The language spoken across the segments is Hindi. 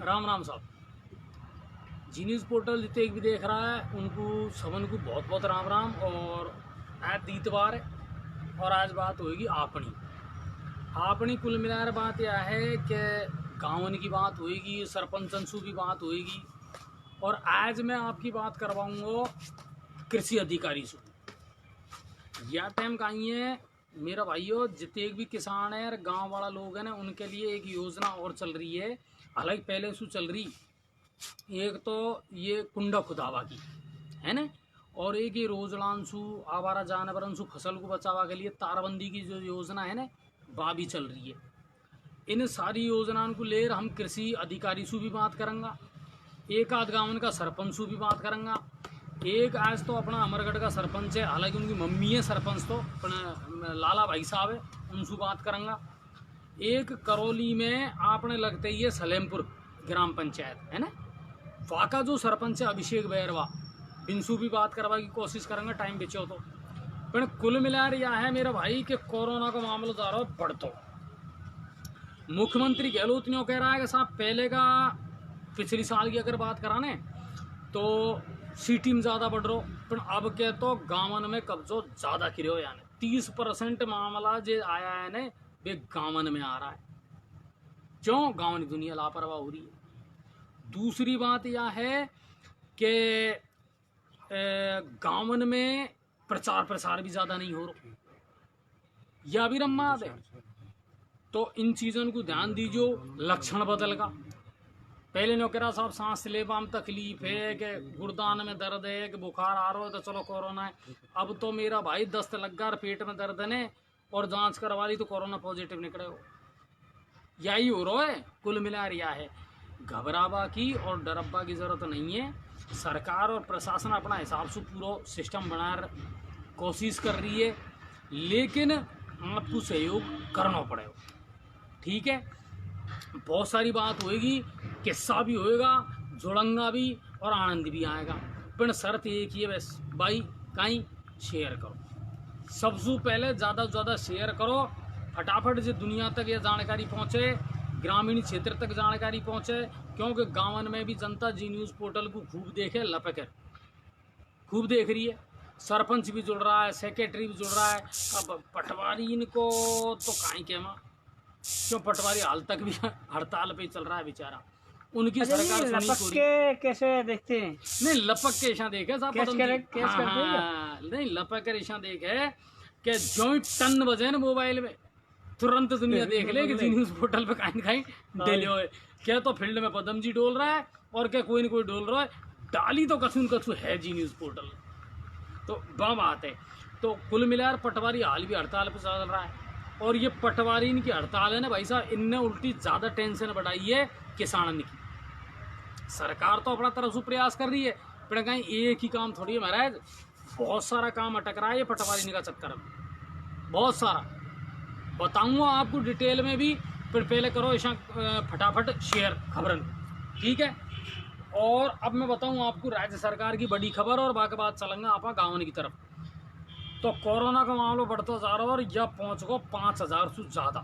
राम राम साहब। जी न्यूज़ पोर्टल जितने भी देख रहा है उनको सबन को बहुत बहुत राम राम। और आज दीतवार है और आज बात होगी आपनी कुल मिलाकर बात यह है कि गाँवन की बात होगी, सरपंचन सु भी बात होगी। और आज मैं आपकी बात करवाऊँगा कृषि अधिकारी से। यह टाइम कहीं है मेरा भाइयों, जितने भी किसान है और गांव वाला लोग हैं ना, उनके लिए एक योजना और चल रही है। हालांकि पहले से चल रही, एक तो ये कुंडा खुदावा की है ना, और एक ये रोजलांसु आवारा जानवरन सु फसल को बचावा के लिए तारबंदी की जो योजना है ना, वह भी चल रही है। इन सारी योजनाओं को लेकर हम कृषि अधिकारी से भी बात करेंगे, एक आध गाँव का सरपंच से भी बात करेंगे। एक आज तो अपना अमरगढ़ का सरपंच है, हालांकि उनकी मम्मी है सरपंच, तो अपने लाला भाई साहब है, उनसे बात करेंगे। एक करौली में आपने लगते ही है सलेमपुर ग्राम पंचायत है ना, वहाँ का जो सरपंच है अभिषेक बैरवा, इनसे भी बात करवा की कोशिश करेंगे टाइम बचो तो। पर कुल मिलाकर यह है मेरा भाई कि कोरोना का मामला जा रहा है बढ़तो। मुख्यमंत्री गहलोत ने कह रहा है कि साहब पहले का पिछली साल की अगर बात कराने तो सिटी में ज़्यादा बढ़ रहा, पर अब के तो गाँवन में कब्जो ज़्यादा किरो, यानी 30% मामला जो आया है ना वे गाँवन में आ रहा है। क्यों? गाँवन की दुनिया लापरवाह हो रही है। दूसरी बात यह है कि गाँवन में प्रचार प्रसार भी ज़्यादा नहीं हो रहा, यह भी रम्मा है। तो इन चीज़ों को ध्यान दीजिए। लक्षण बदल का, पहले नो कह साहब सांस लेवा में तकलीफ है, कि गुर्दान में दर्द है, कि बुखार आ रहा है तो चलो कोरोना है। अब तो मेरा भाई दस्त लग गया, पेट में दर्द है और जांच करवा ली तो कोरोना पॉजिटिव निकले हो। यही हो रहा है। कुल मिला रिया है, घबरावा की और डरब्बा की ज़रूरत नहीं है। सरकार और प्रशासन अपना हिसाब से पूरा सिस्टम बना कोशिश कर रही है, लेकिन आपको सहयोग करना पड़ेगा। ठीक है, बहुत सारी बात होएगी, किस्सा भी होएगा, जुड़ंगा भी और आनंद भी आएगा। पर शर्त एक ही है बस भाई, कहीं शेयर करो, सबसे पहले ज़्यादा से ज़्यादा शेयर करो, फटाफट से दुनिया तक ये जानकारी पहुँचे, ग्रामीण क्षेत्र तक जानकारी पहुँचे। क्योंकि गाँवन में भी जनता जी न्यूज़ पोर्टल को खूब देखे, लपके खूब देख रही है। सरपंच भी जुड़ रहा है, सेक्रेटरी भी जुड़ रहा है। अब पटवारी इनको तो कहीं कहमा, क्यों पटवारी हाल तक भी हड़ताल पे चल रहा है बेचारा, उनकी सरकार लपक के कैसे देखते हैं? नहीं लपक के ऐसा देखे साहब, नहीं लपक के ऐसा देखे कि जो टन बजे ना मोबाइल में तुरंत दुनिया देख ले कि जी न्यूज़ पोर्टल पे कहीं कहीं डेले हो। क्या तो फील्ड में पदम जी डोल रहा है और क्या कोई न कोई डोल रहा है, डाली तो कछु है जी न्यूज़ पोर्टल, तो वह बात है। तो कुल मिलाकर पटवारी हाल भी हड़ताल पे चल रहा है, और ये पटवारी इनकी हड़ताल है ना भाई साहब, इनने उल्टी ज़्यादा टेंशन बढ़ाई है किसानों की। सरकार तो अपना तरफ से प्रयास कर रही है, पर कहीं एक ही काम थोड़ी है महाराज, बहुत सारा काम अटक रहा है ये पटवारी का चक्कर में, बहुत सारा। बताऊंगा आपको डिटेल में भी, पर पहले करो ऐसा फटाफट शेयर खबरन, ठीक है। और अब मैं बताऊँ आपको राज्य सरकार की बड़ी खबर, और बाकी बात चलेंगे आप गाँव की तरफ। तो कोरोना का मामला बढ़ता जा रहा है और यह पहुँच गो 5000 से ज़्यादा।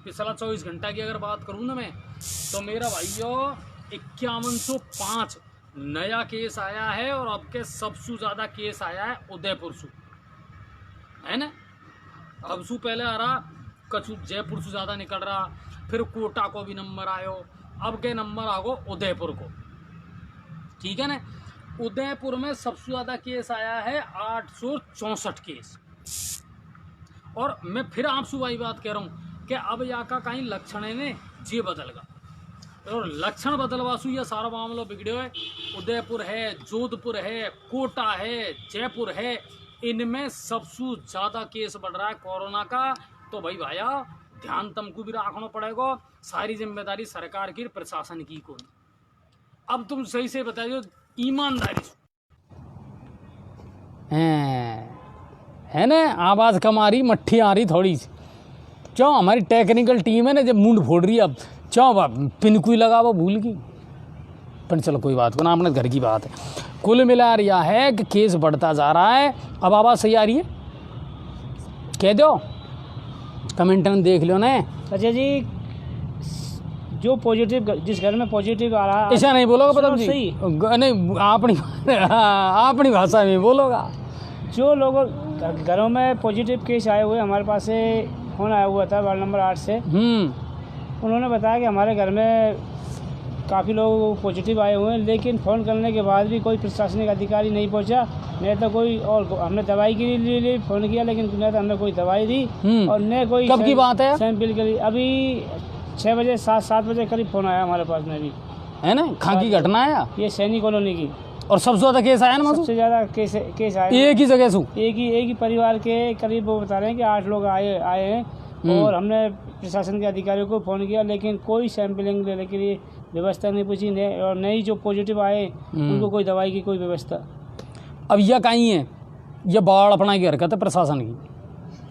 पिछला 24 घंटा की अगर बात करूँ ना मैं, तो मेरा भाइयों 5105 नया केस आया है, और अब के सबसे ज़्यादा केस आया है उदयपुर से, है ना। अब सु पहले आ रहा कछु जयपुर से ज़्यादा निकल रहा, फिर कोटा को भी नंबर आयो, अब के नंबर आ गो उदयपुर को, ठीक है ना। उदयपुर में सबसे ज़्यादा केस आया है 864 केस। और मैं फिर आपसे वही बात कह रहा हूँ कि अब यहाँ का कहीं लक्षण है ने जी बदल गया, और लक्षण बदलवासु यह सारा मामला बिगड़े है। उदयपुर है, जोधपुर है, कोटा है, जयपुर है, इनमें सबसे ज़्यादा केस बढ़ रहा है कोरोना का। तो भाई भाया ध्यान तुमको भी रखना पड़ेगा, सारी जिम्मेदारी सरकार की प्रशासन की कौन। अब तुम सही से बताइए ईमानदारी है ना, आवाज़ कम आ रही, मट्ठी आ रही थोड़ी सी। क्यों हमारी टेक्निकल टीम है ना जब मुंड फोड़ रही है, अब क्यों पिन कोई लगा वो भूल गई, पर चलो कोई बात को ना, अपने घर की बात है। कुल मिला रहा है कि केस बढ़ता जा रहा है। अब आवाज़ सही आ रही है, कह दो कमेंट में देख लो ना। अच्छा जी, जो पॉजिटिव, जिस घर में पॉजिटिव आ रहा, ऐसा नहीं बोलोगा पता जी, सही नहीं अपनी भाषा में बोलोगा। जो लोगों घरों में पॉजिटिव केस आए हुए, हमारे पास से फोन आया हुआ था वार्ड नंबर 8 से। उन्होंने बताया कि हमारे घर में काफ़ी लोग पॉजिटिव आए हुए हैं, लेकिन फ़ोन करने के बाद भी कोई प्रशासनिक अधिकारी नहीं पहुंचा। नहीं तो कोई, और हमने दवाई के लिए फ़ोन किया, लेकिन न तो हमने कोई दवाई दी और न कोई। कब की बात है? सैंपल के लिए अभी 6 बजे 7 बजे करीब फ़ोन आया हमारे पास में भी, है ना। कहाँ की घटना है? ये सैनी कॉलोनी की। और सबसे ज़्यादा केस आया ना? सबसे ज़्यादा केस आए एक ही जगह से, एक ही परिवार के करीब। वो बता रहे हैं कि 8 लोग आए हैं और हमने प्रशासन के अधिकारियों को फ़ोन किया, लेकिन कोई सैंपलिंग लेने के लिए व्यवस्था नहीं पूछी, और नहीं जो पॉजिटिव आए उनको कोई दवाई की कोई व्यवस्था। अब यह कहीं है, यह बाढ़ अपना की हरकत है प्रशासन की,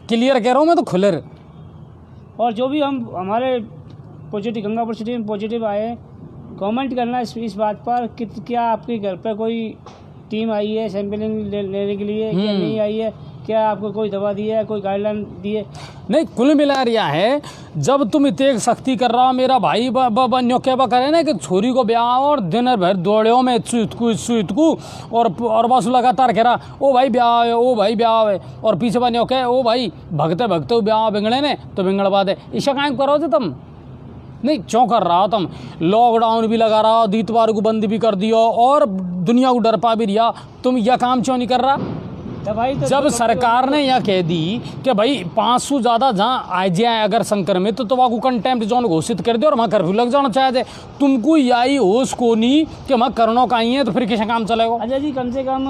क्लियर कह रहा हूँ मैं तो खुले। और जो भी हमारे पॉजिटिव गंगापुर सिटी में पॉजिटिव आए, कमेंट करना इस बात पर कि क्या आपके घर पर कोई टीम आई है सैंपलिंग लेने के लिए, क्या नहीं आई है, क्या आपको कोई दवा दी है, कोई गाइडलाइन दी है? नहीं, कुल मिला रिया है, जब तुम इतने सख्ती कर रहा हो, मेरा भाई न्योकेबा करे ना कि छोरी को ब्याह और दिन भर दौड़ो में इतकू और बस लगातार कह रहा ओ भाई ब्याह है, ओ भाई ब्याह है, और पीछे बा न्योके ओ भाई भगते ब्याह बिगड़े ने तो बिगड़ बात है। ईशा कायम करो थे तुम नहीं, क्यों कर रहा हो तुम? लॉकडाउन भी लगा रहा हो, दीतवार को बंद भी कर दियो और दुनिया को डर पा भी रिया, तुम यह काम क्यों नहीं कर रहा? जब सरकार ने यह कह दी कि भाई 500 ज़्यादा जहाँ आ जाए अगर संक्रमित तो वहाँ को कंटेम्प्ट जोन घोषित कर दे और वहाँ कर्फ्यू लग जाना चाहिए। तुमको यही होश को नहीं कि वहाँ करोना का ही है तो फिर कैसे काम चलेगा? अच्छा जी, कम से कम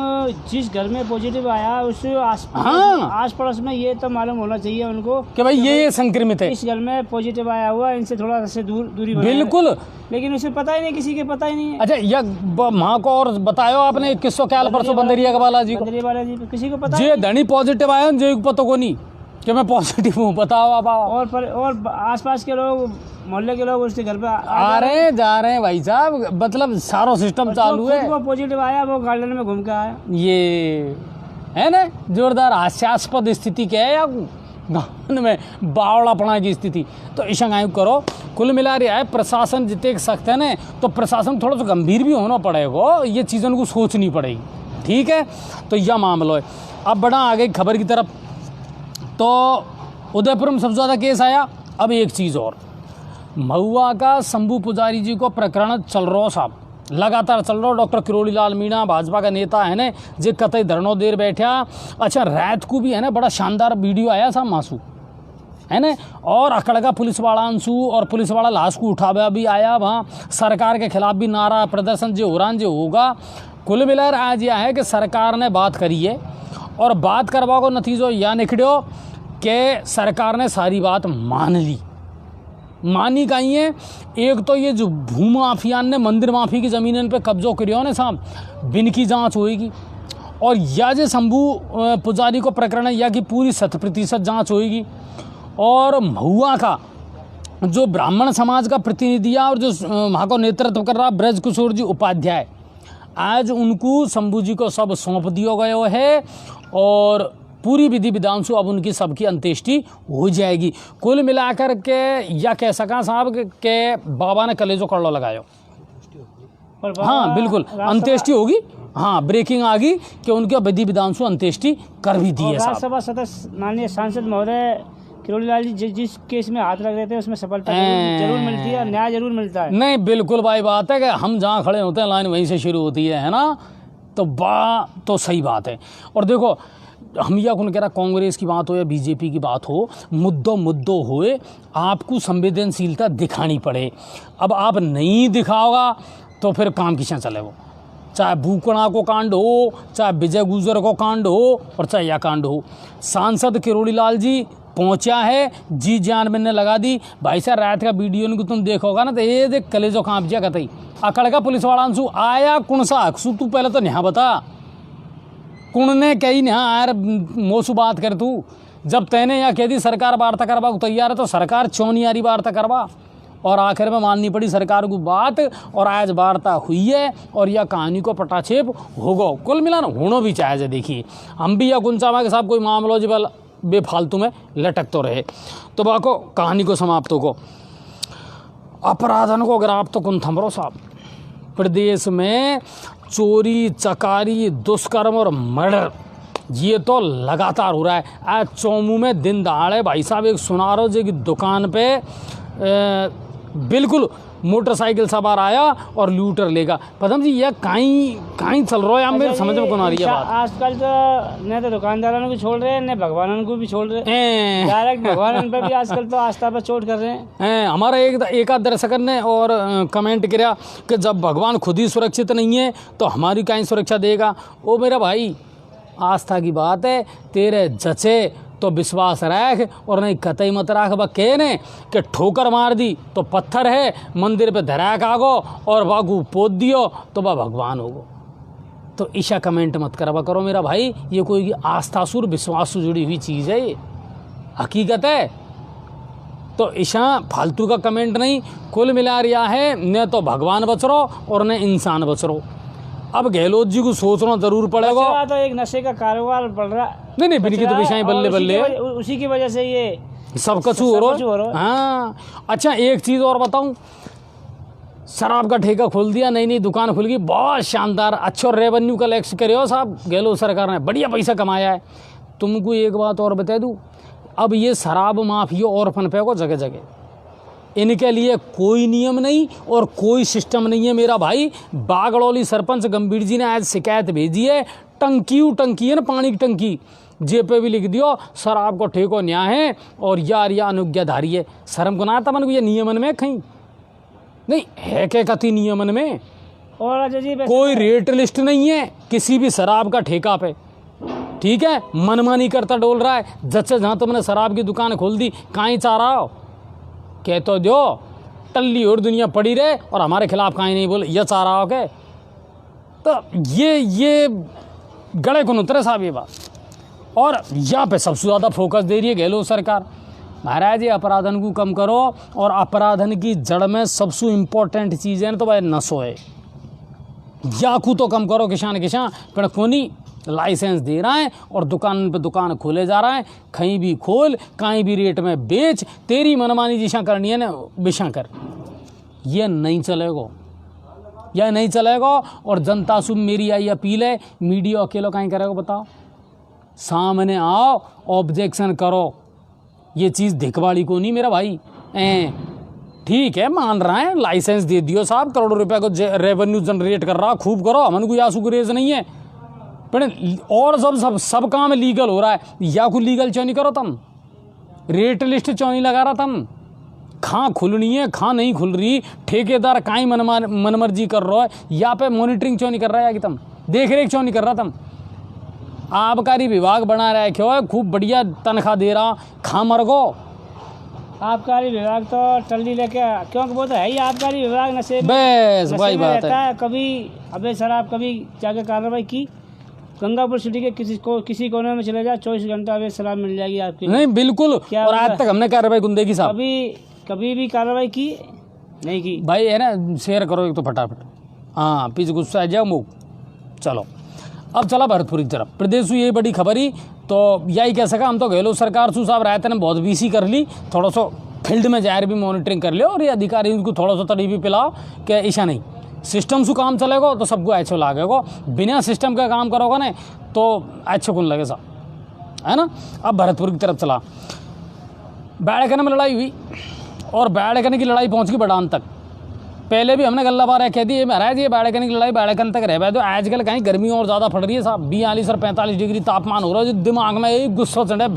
जिस घर में पॉजिटिव आया उससे आस पड़ोस में ये तो मालूम होना चाहिए उनको कि भाई ये संक्रमित है, इस घर में पॉजिटिव आया हुआ, इनसे थोड़ा सा दूरी। बिल्कुल, लेकिन उसे पता ही नहीं, किसी के पता ही नहीं है। अच्छा, यह माँ को और बतायो आपने किसको क्या परसों बंदरिया का बालाजी को, किसी को पता जे धनी पॉजिटिव आया जो पता को नहीं कि मैं पॉजिटिव हूँ, बताओ आप। और आसपास के लोग, मोहल्ले के लोग उसके घर पे आ रहे हैं जा रहे हैं भाई साहब, मतलब सारा सिस्टम चालू है। वो पॉजिटिव आया वो गार्डन में घूम के आया, ये है ना जोरदार हास्यास्पद स्थिति क्या है आपको गाँव में बावड़ापना की स्थिति। तो ऐसा गायब करो, कुल मिला रहा है प्रशासन जितने सख्त है ना, तो प्रशासन थोड़ा सा गंभीर भी होना पड़ेगा, ये चीज़ों को सोचनी पड़ेगी, ठीक है। तो यह मामला है। अब बढ़ा आगे खबर की तरफ, तो उदयपुर में सबसे ज़्यादा केस आया। अब एक चीज़ और, महुआ का शंभू पुजारी जी को प्रकरण चल रहा साहब, लगातार चल रहा। डॉक्टर किरोड़ी लाल मीणा भाजपा का नेता है ना, जे कतई धरनो देर बैठा। अच्छा, रात को भी है ना बड़ा शानदार वीडियो आया साहब मासू है ना, और अकड़गा पुलिस वाला अंशु और पुलिस वाला लाश को उठावा भी आया। वहाँ सरकार के खिलाफ भी नारा प्रदर्शन जो हो रहा जो होगा। कुल मिलाकर आज यह है कि सरकार ने बात करी है और बात करवा को नतीजो यह निकलो कि सरकार ने सारी बात मान ली। मानी कहीं है, एक तो ये जो भूमाफियान ने मंदिर माफी की ज़मीन पे कब्जो करियो ने साहब, बिन की जाँच होएगी, और यह जो शंभू पुजारी को प्रकरण है यह की पूरी 100% जाँच होएगी। और महुआ का जो ब्राह्मण समाज का प्रतिनिधि है और जो वहाँ को नेतृत्व कर रहा ब्रज किशोर जी उपाध्याय, आज उनको शंभू जी को सब सौंप दिया गया है और पूरी विधि विधान से अब उनकी सबकी अंत्येष्टि हो जाएगी। कुल मिलाकर के यह कह सका साहब के बाबा ने कलेजो कड़ो लगायो। हाँ बिल्कुल, अंत्येष्टि होगी। हाँ, ब्रेकिंग आ गई कि उनके विधि विधान से अंत्येष्टि कर भी दिए। राज्यसभा सदस्य माननीय सांसद महोदय किरोड़ी लाल जी जिस केस में हाथ रख देते हैं उसमें सफलता जरूर मिलती है, न्याय जरूर मिलता है। नहीं बिल्कुल भाई, बात है कि हम जहाँ खड़े होते हैं लाइन वहीं से शुरू होती है ना, तो सही बात है। और देखो, हम यह कौन कह रहा, कांग्रेस की बात हो या बीजेपी की बात हो, मुद्दों होए, आपको संवेदनशीलता दिखानी पड़े। अब आप नहीं दिखाओगा तो फिर काम किसे चले, वो चाहे भूकणा को कांड हो, चाहे विजय गुजर को कांड हो, और चाहे यह कांड हो। सांसद किरोड़ी लाल जी पहुंचा है, जी जान मैंने लगा दी। भाई साहब रात का वीडियो को तुम देखोगा ना तो ये देख कलेजो कांप जा कतई। अकड़ का पुलिस वाला अंशु आया कौन सा अक्सू, तू पहले तो यहाँ बता कुण ने कही यहाँ यार मोसू बात कर तू। जब तैने यहाँ कह दी सरकार वार्ता करवा को तैयार है तो सरकार क्यों नहीं आ रही वार्ता करवा, और आखिर में माननी पड़ी सरकार को बात, और आज वार्ता हुई है और यह कहानी को पटाक्षेप होगा। कुल मिला ना होना भी चाहिए। देखिए, हम भी यह गुंचावा के साहब कोई मामलो जी बेफालतू में लटक तो रहे। तो बाको कहानी को समाप्त हो। अपराधन को अगर आप तो कुन थमरो साहब, प्रदेश में चोरी चकारी दुष्कर्म और मर्डर ये तो लगातार हो रहा है। आज चौमू में दिन दहाड़े भाई साहब एक सुनारो जी की दुकान पे बिल्कुल मोटरसाइकिल सवार आया और लूटर लेगा। पदम जी ये कहीं चल रहा है, आप मेरे समझ में कौन आ रही है बात। आजकल तो न तो दुकानदारों को छोड़ रहे हैं न भगवान को भी छोड़ रहे हैं, डायरेक्ट भगवान पर भी आजकल तो आस्था पर चोट कर रहे हैं। हमारा एक आध दर्शक ने और कमेंट किया कि जब भगवान खुद ही सुरक्षित नहीं है तो हमारी कहीं सुरक्षा देगा। ओ मेरा भाई, आस्था की बात है, तेरे जचे तो विश्वास रख और नहीं कतई मत रख। बा कहने कि ठोकर मार दी तो पत्थर है, मंदिर पे धरा कागो और बागू पोत दियो तो बा भगवान होगो। तो ईशा कमेंट मत करवा करो मेरा भाई, ये कोई आस्था सुर विश्वास से जुड़ी हुई चीज़ है, ये हकीकत है। तो ईशा फालतू का कमेंट नहीं, कुल मिला रिया है न तो भगवान बच रो और न इंसान बच रो। अब गहलोत जी को सोचना जरूर पड़ेगा। तो एक नशे का कारोबार बढ़ रहा, नहीं बिल्कुल तो विषय बल्ले बल्ले उसी की वजह से ये सब कुछ हो रहा। हाँ अच्छा, एक चीज़ और बताऊं, शराब का ठेका खोल दिया, नई नई दुकान खुल गई, बहुत शानदार, अच्छा रेवेन्यू कलेक्ट करे हो साहब गहलोत सरकार ने, बढ़िया पैसा कमाया है। तुमको एक बात और बता दूं, अब ये शराब माफिया और पनपे को जगह जगह, इनके लिए कोई नियम नहीं और कोई सिस्टम नहीं है मेरा भाई। बागड़ौली सरपंच गंभीर जी ने आज शिकायत भेजी है, टंकी है ना, पानी की टंकी, जे पे भी लिख दियो शराब को ठेको न्याय है और यार या अनुज्ञाधारी है। शर्म को ना आता मन को, ये नियमन में कहीं नहीं है क्या कति नियमन में। और अजय जी कोई रेट लिस्ट नहीं है किसी भी शराब का ठेका पे, ठीक है, मनमानी करता डोल रहा है। जच्चे जहाँ तुमने शराब की दुकान खोल दी, कहीं चाह रहा हो, कह तो दो टल्ली और दुनिया पड़ी रहे और हमारे खिलाफ कहीं नहीं बोले, यह चाह रहा हो के। तो ये गड़े को उतरे साहब ये बात। और यहाँ पे सबसे ज़्यादा फोकस दे रही है गहलोत सरकार। महाराज ये अपराधन को कम करो, और अपराधन की जड़ में सबसे इम्पोर्टेंट चीज़ है ना तो भाई नशो है, या को तो कम करो। किसान पर कोनी लाइसेंस दे रहा है और दुकान पे दुकान खोले जा रहा है, कहीं भी खोल कहीं भी रेट में बेच, तेरी मनमानी जिशा करनी है ना विशा कर, ये नहीं चलेगा, यह नहीं चलेगा। और जनता से मेरी आई अपील है, मीडिया अकेला कहीं करेगा बताओ, सामने आओ ऑब्जेक्शन करो, ये चीज़ धिकवाड़ी को नहीं मेरा भाई। ठीक है मान रहा है, लाइसेंस दे दियो साहब, करोड़ों रुपए को रेवेन्यू जनरेट कर रहा, खूब करो, हमन को या सुगरेज नहीं है। पर और सब काम लीगल हो रहा है, या को लीगल क्यों नहीं करो तुम, रेट लिस्ट क्यों नहीं लगा रहा तुम, खां खुलनी है खां नहीं खुल रही, ठेकेदार काई मनमर्जी कर रहा है, या पे मॉनिटरिंग क्यों नहीं कर रहा है कि तुम देख रेख क्यों नहीं कर रहा तुम। आबकारी विभाग बना रहा है क्यों, खूब बढ़िया तनख्वाह दे रहा, खां मर गो। आबकारी विभाग तो टल्ली लेके, क्योंकि वो तो है ही आबकारी विभाग, नशे वही बात है। कभी अबे शराब, कभी जाके कार्रवाई की, गंगापुर सिटी के किसी कोने में चले जाए, 24 घंटा अबे शराब मिल जाएगी आपकी। नहीं बिल्कुल, और आज तक हमने कार्रवाई कुंदे की साहब कभी भी कार्रवाई की नहीं की भाई, है ना, शेयर करो एक तो फटाफट। हाँ पीछे गुस्सा आ जाओ मुँह। चलो अब चला भरतपुर की तरफ। प्रदेश में ये बड़ी खबरी तो यही कह सका, हम तो गहलोत सरकार सु साहब रहते ने बहुत बीसी कर ली, थोड़ा सा फील्ड में जाकर भी मॉनिटरिंग कर लियो, और ये अधिकारी उनको थोड़ा सा तड़ी भी पिलाओ कि ऐसा नहीं सिस्टम से काम चलेगा तो सबको अच्छो लगेगा, बिना सिस्टम का काम करोगे ना तो अच्छो कौन लगे साहब, है ना। अब भरतपुर की तरफ चला, बैड़कन में लड़ाई हुई और बैड़कन की लड़ाई पहुंच गई बड़ान तक। पहले भी हमने गल्ला बार कह दी महाराज ये बैड़कन की लड़ाई बैड़कन तक रह पाए, तो आजकल कहीं गर्मी और ज़्यादा पड़ रही है साहब, 42 और 45 डिग्री तापमान हो रहा है, जो दिमाग में एक गुस्सा चढ़े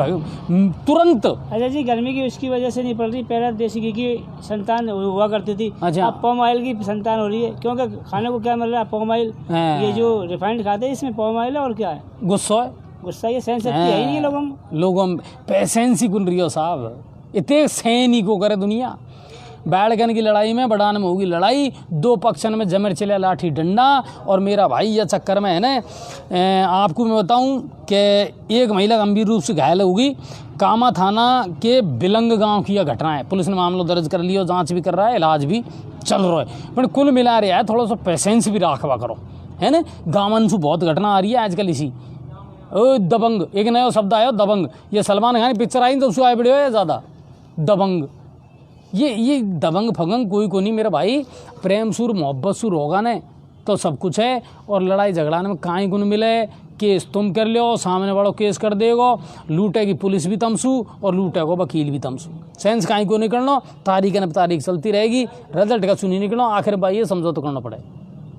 तुरंत। अच्छा जी, गर्मी की उसकी वजह से नहीं पड़ रही, पहले देसी घी की संतान हुआ करती थी, अच्छा अब पॉम ऑयल की संतान हो रही है, क्योंकि खाने को क्या मिल रहा है, पॉम ऑयल। ये जो रिफाइंड खाते हैं इसमें पॉम ऑयल है, और क्या है, गुस्सा है, गुस्सा, ये सहन शक्ति है ही नहीं लोगों में पैसेंस ही कुन रही हो साहब, इतने सहन ही को करे दुनिया। बैड़कन की लड़ाई में बड़ान में होगी लड़ाई, दो पक्षन में जमर चले लाठी डंडा, और मेरा भाई यह चक्कर में है ना, आपको मैं बताऊं कि एक महिला गंभीर रूप से घायल होगी। कामा थाना के बिलंग गांव की यह घटना है, पुलिस ने मामला दर्ज कर लिया, जांच भी कर रहा है, इलाज भी चल रहा है, पर कुल मिला रहा है थोड़ा सा पेशेंस भी राखवा करो, है ना। गाँवन से बहुत घटना आ रही है आजकल इसी। ओ दबंग, एक नया शब्द आया दबंग, ये सलमान खान की पिक्चर आई तो उसको आए बड़े हो ज़्यादा दबंग, ये दबंग फगंग कोई को नहीं मेरा भाई। प्रेम सुर मोहब्बत सुर होगा ने तो सब कुछ है। और लड़ाई झगड़ाने में काई गुण मिले, केस तुम कर लो, सामने वालों केस कर देगो, लूटेगी पुलिस भी तमसू और लूटेगो वकील भी तमसू। सेंस काई को निकलना, तारीख न तारीख चलती रहेगी, रिजल्ट का सुनी निकलो, आखिर भाई ये समझो तो करना पड़े।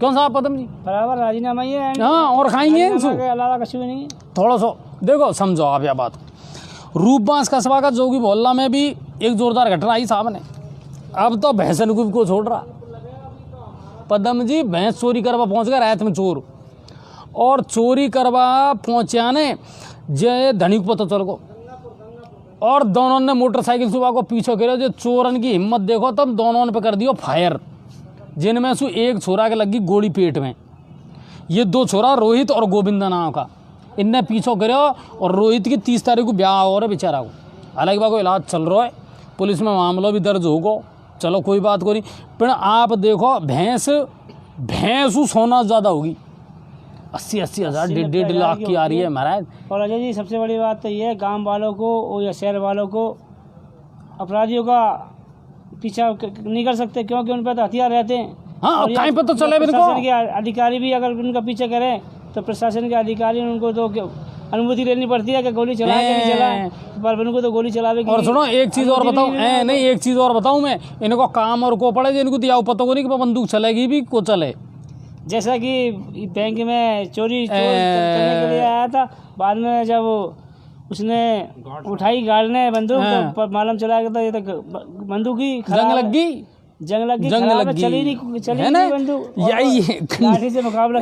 क्यों साहब पदम जी? बराबर राजीनामा ही है। हाँ, और खाएंगे अलावा कुछ भी नहीं है। थोड़ा सा देखो समझो आप यह बात। रूपबांस कस्बा का जोगी मोहल्ला में भी एक जोरदार घटना आई साहब ने। अब तो भैंसन को छोड़ रहा पदम जी। भैंस चोरी करवा पहुंच गया रात में चोर, और चोरी करवा पहुंचा ने जे धनी को पता चल गो, और दोनों ने मोटरसाइकिल सुबह को पीछे करे। जो चोरन की हिम्मत देखो, तब दोनों ने पे कर दियो फायर, जिनमें से एक छोरा के लगी गोली पेट में। ये दो छोरा रोहित और गोविंदा नाम का, इनने पीछो करो, और रोहित की 30 तारीख को ब्याह हो रहा है बेचारा को। हालांकि बाको इलाज चल रहा है, पुलिस में मामला भी दर्ज होगा, चलो कोई बात को नहीं। पर आप देखो भैंस सोना ज़्यादा होगी, 80-80 हज़ार 1.5 लाख की आ रही है महाराज। और अजय जी सबसे बड़ी बात तो ये है, गांव वालों को और या शहर वालों को अपराधियों का पीछा नहीं कर सकते, क्योंकि उन पर तो हथियार रहते हैं। हाँ, टाइम पर तो चले मेरे को। प्रशासन के अधिकारी भी अगर उनका पीछा करें तो प्रशासन के अधिकारी उनको तो अनुमति लेनी पड़ती है कि गोली चला के नहीं चला, पर उनको तो गोली चलावे। और सुनो एक चीज़ और बताऊँ, नहीं एक चीज़ और बताऊँ मैं, इनको काम और को पड़े, इनको दिया पता को नहीं कि बंदूक चलेगी भी को चले। जैसा कि बैंक में चोरी करने के लिए आया था, बाद में जब उसने उठाई गार्ड ने बंदूक, तो मालूम चला गया था ये तो बंदूक ही जंग लग गई चली नहीं बंदूक, यही है लाठी से मुकाबला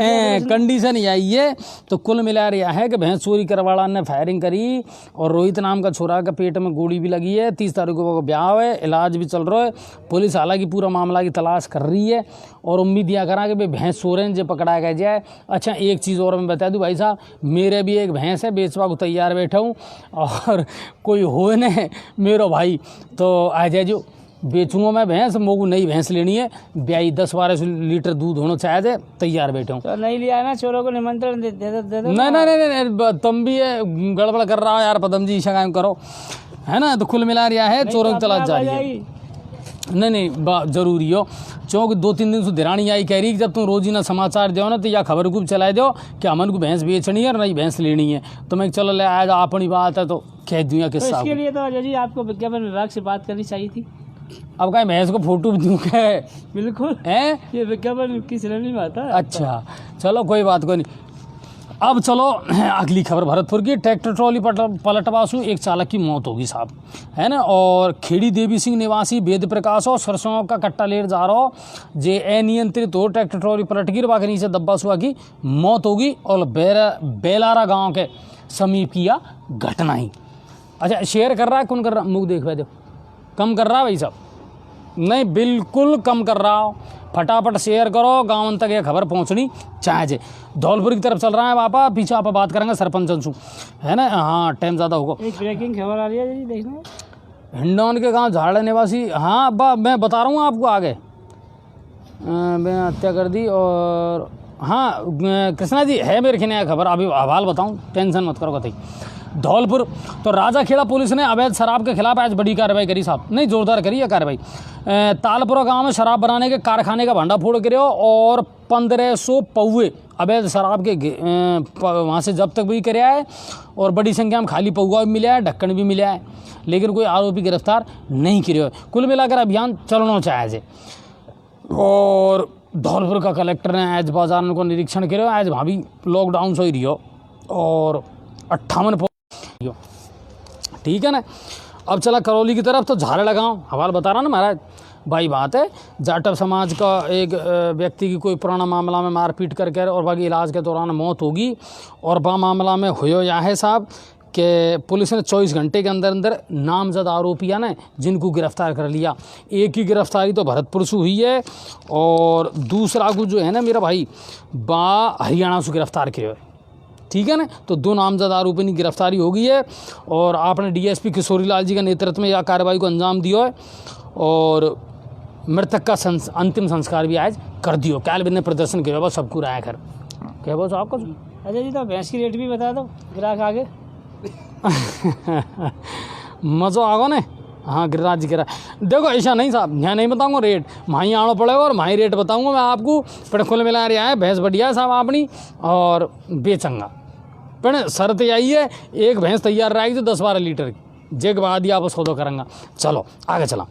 कंडीशन यही है। तो कुल मिला रहा है कि भैंस चोरी करवाड़ा ने फायरिंग करी, और रोहित नाम का छोरा के पेट में गोली भी लगी है। 30 तारीख को ब्याह है, इलाज भी चल रहा है। पुलिस हालांकि पूरा मामला की तलाश कर रही है, और उम्मीद दिया करा कि भाई भैंस चोरें जो पकड़ाया गया जाए। अच्छा एक चीज़ और मैं बता दूं भाई साहब, मेरे भी एक भैंस है, बेचवा को तैयार बैठा हूँ, और कोई हो न मेरो भाई तो आ जाए जो बेचूंगा मैं भैंस। मोगू नई भैंस लेनी है, ब्याई 10-12 लीटर दूध होना चाहिए, तैयार बैठे हूँ। तो नहीं लिया ना, चोरों को निमंत्रण दे दो। नहीं, तुम भी ये गड़बड़ कर रहा हो यार पदम जी, ईशा कायम करो, है ना। तो कुल मिला रहा है चोरों की तलाश जारी है। नहीं जरूरी हो, क्योंकि 2-3 दिन से धिरानी आई कह रही कि जब तुम रोजीना समाचार दो ना, तो या खबर को चला दो कि हमन को भैंस बेचनी है और नई भैंस लेनी है। तो मैं चलो ले आया, अपनी बात है तो कह दूंगा किस्सा। इसके लिए तो अजय जी आपको विज्ञापन विभाग से बात करनी चाहिए थी। अब कहीं भैंस को फोटो भी दूँ क्या? बिल्कुल है, ये विज्ञापन की श्रेणी में आता है। अच्छा चलो कोई बात कोई नहीं। अब चलो अगली खबर भरतपुर की। ट्रैक्टर ट्रॉली पलटवासु एक चालक की मौत होगी साहब, है ना। और खेड़ी देवी सिंह निवासी वेद प्रकाश और सरसों का कट्टा लेकर जा रहा हो, जे अनियंत्रित हो ट्रैक्टर ट्रॉली पलट गिर के नीचे दब्बा सुआ की मौत होगी। और बेलारा गाँव के समीप की यह घटना ही। अच्छा शेयर कर रहा है कौन कर रहा? मुँह देख भाई, कम कर रहा है भाई साहब, नहीं बिल्कुल कम कर रहा हो, फटाफट शेयर करो, गाँव तक ये खबर पहुंचनी चाहिए। धौलपुर की तरफ चल रहा है पापा, पीछे आप बात करेंगे सरपंच अंशु, है ना। हाँ टाइम ज़्यादा होगा। एक ब्रेकिंग खबर आ रही है जी, देखना। हिंडौन के गांव झाड़ा निवासी, हाँ मैं बता रहा हूँ आपको आगे, मैं हत्या कर दी। और हाँ कृष्णा जी है मेरे खिने खबर, अभी हवाल बताऊँ, टेंशन मत करो कतई। धौलपुर तो राजाखेड़ा पुलिस ने अवैध शराब के खिलाफ आज बड़ी कार्रवाई करी साहब, नहीं जोरदार करी है कार्रवाई। तालपुरा गांव में शराब बनाने के कारखाने का भंडाफोड़ करो, और 1500 पौवे अवैध शराब के वहाँ से जब्त भी कराया है। और बड़ी संख्या में खाली पौवा भी मिला है, ढक्कन भी मिला है, लेकिन कोई आरोपी गिरफ्तार नहीं किया है। कुल मिलाकर अभियान चलना चाहिए। और धौलपुर का कलेक्टर ने आज बाजार को निरीक्षण किया, आज भाभी लॉकडाउन से ही रही हो, और 58 ठीक है ना। अब चला करौली की तरफ, तो झालड़ा गाँव हवाल बता रहा ना महाराज भाई। बात है जाटव समाज का एक व्यक्ति की कोई पुराना मामला में मारपीट करके और बाकी इलाज के दौरान मौत होगी। और बा मामला में हुआ यह है साहब कि पुलिस ने 24 घंटे के अंदर अंदर नामजद आरोपी ने जिनको गिरफ्तार कर लिया। एक की गिरफ्तारी तो भरतपुर से हुई है, और दूसरा को जो है ना मेरा भाई बा हरियाणा से गिरफ्तार किया है, ठीक है ना। तो 2 नामजद आरोपी की गिरफ्तारी हो गई है। और आपने डीएसपी किशोरी लाल जी के नेतृत्व में यह कार्रवाई को अंजाम दिया है, और मृतक का अंतिम संस्कार भी आज कर दियो। कैल ने प्रदर्शन किया, बस सबको राय कर क्या बोलो आपको। अच्छा जी तो भैंस की रेट भी बता दो ग्राहक आगे। मज़ो आगो ने, हाँ गिरिराज गिरा। देखो ऐसा नहीं साहब, यहाँ नहीं बताऊँगा रेट, वहीं आना पड़ेगा और वहीं रेट बताऊँगा मैं आपको। पर कुल मिला रहा है भैंस बढ़िया है साहब अपनी और बेचंगा। पर शर्त यही है, एक भैंस तैयार रहेगी तो 10-12 लीटर की, जे के बाद ही आप सौदा करेंगे। चलो आगे चला।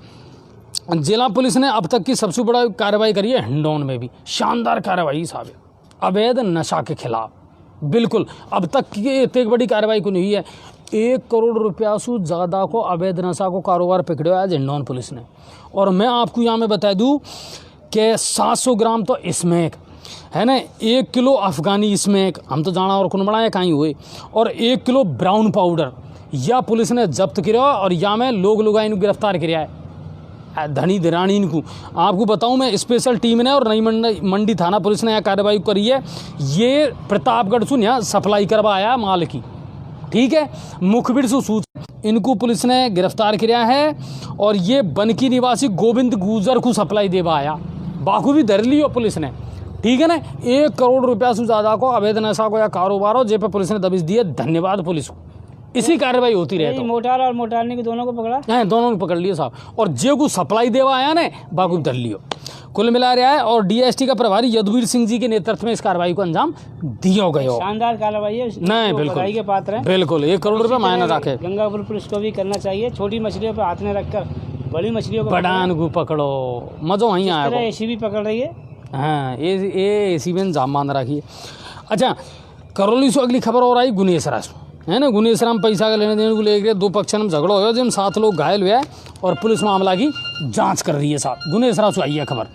जिला पुलिस ने अब तक की सबसे बड़ा कार्रवाई करी है हिंडौन में भी, शानदार कार्रवाई साहब, अवैध नशा के खिलाफ। बिल्कुल अब तक की इतनी बड़ी कार्रवाई को नहीं हुई है। 1 करोड़ रुपया से ज़्यादा को अवैध नशा को कारोबार पकड़ो आज हिंडौन पुलिस ने। और मैं आपको यहाँ में बता दूँ कि 700 ग्राम तो स्मैक है ना, 1 किलो अफगानी स्मैक, हम तो जाना और कौन बनाया कहीं हुए, और 1 किलो ब्राउन पाउडर या पुलिस ने जब्त किया और या में लोग इन गिरफ्तार किया है धनी धरानी इनको। आपको बताऊं मैं, स्पेशल टीम ने और नई मंडी थाना पुलिस ने यह कार्रवाई करी है। ये प्रतापगढ़ से यहाँ सप्लाई करवाया माल की, ठीक है, मुखबिर से सूचना इनको पुलिस ने गिरफ्तार किया है। और ये बनकी निवासी गोविंद गुजर को सप्लाई देवा आया, बाकू भी धर लियो पुलिस ने, ठीक है ना। 1 करोड़ रुपया से ज़्यादा को अवैध नशा को या कारोबार हो जे पे पुलिस ने दबिश दी है। धन्यवाद पुलिस को, इसी कार्रवाई होती रहे। तो मोटार और मोटारनी को दोनों को पकड़ा है, दोनों को पकड़ लियो साहब। और जे को सप्लाई देवा आया ना बाकू धर लियो, कुल मिला रहा है। और डीएसटी का प्रभारी यदुवीर सिंह जी के नेतृत्व में इस कार्रवाई को अंजाम दिया गया। शानदार कार्रवाई है, नहीं बिल्कुल के पात्र है। बिल्कुल 1 करोड़ रुपये मायने रखे। गंगापुर पुलिस को भी करना चाहिए, छोटी मछलियों पर हाथ में रखकर बड़ी मछलियों को बड़ान को पकड़ो, मजा वहीं आया। एसी भी पकड़ रही है, हाँ ये एसी में जाम बांध रखी है। अच्छा करौली से अगली खबर और आई गुनेसरा से, है ना। गुनेसरा में पैसा का लेने देने को लेकर 2 पक्ष में झगड़ा हो गया, जिन 7 लोग घायल हुए और पुलिस मामला की जांच कर रही है साहब। गुनेसरा से आई है खबर,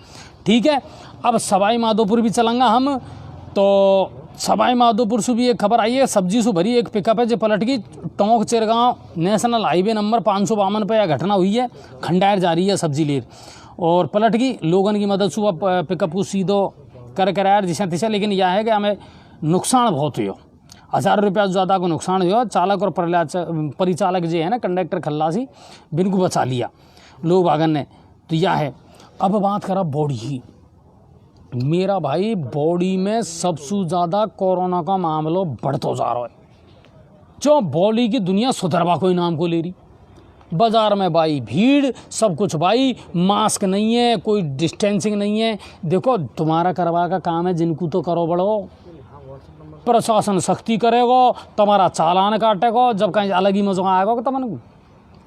ठीक है। अब सवाई माधोपुर भी चलेंगे हम, तो सवाई माधोपुर से भी एक खबर आई है। सब्जी से भरी एक पिकअप है जो पलट गई। Tonk Chirgaon national highway number 552 पर यह घटना हुई है। खंडायर जा रही है सब्जी लेर और पलट गई। लोगों की मदद से वह पिकअप को सीधो कर कराया दिशा तिशा, लेकिन यह है कि हमें नुकसान बहुत हुआ, 1000 रुपया ज़्यादा को नुकसान हुआ। चालक और परिचालक जो है ना, कंडक्टर खल्लासी बिन को बचा लिया लोग भागन ने। तो यह है। अब बात करा बॉडी ही, मेरा भाई बॉडी में सबसे ज़्यादा कोरोना का मामला बढ़ता जा रहा है। जो बॉडी की दुनिया सुधरवा कोई नाम को ले रही, बाजार में भाई भीड़, सब कुछ भाई, मास्क नहीं है, कोई डिस्टेंसिंग नहीं है। देखो तुम्हारा करवा का काम है, जिनको तो करो बड़ो, प्रशासन सख्ती करेगा, तुम्हारा चालान काटेगा, जब कहीं अलग ही मजा आएगा तो मन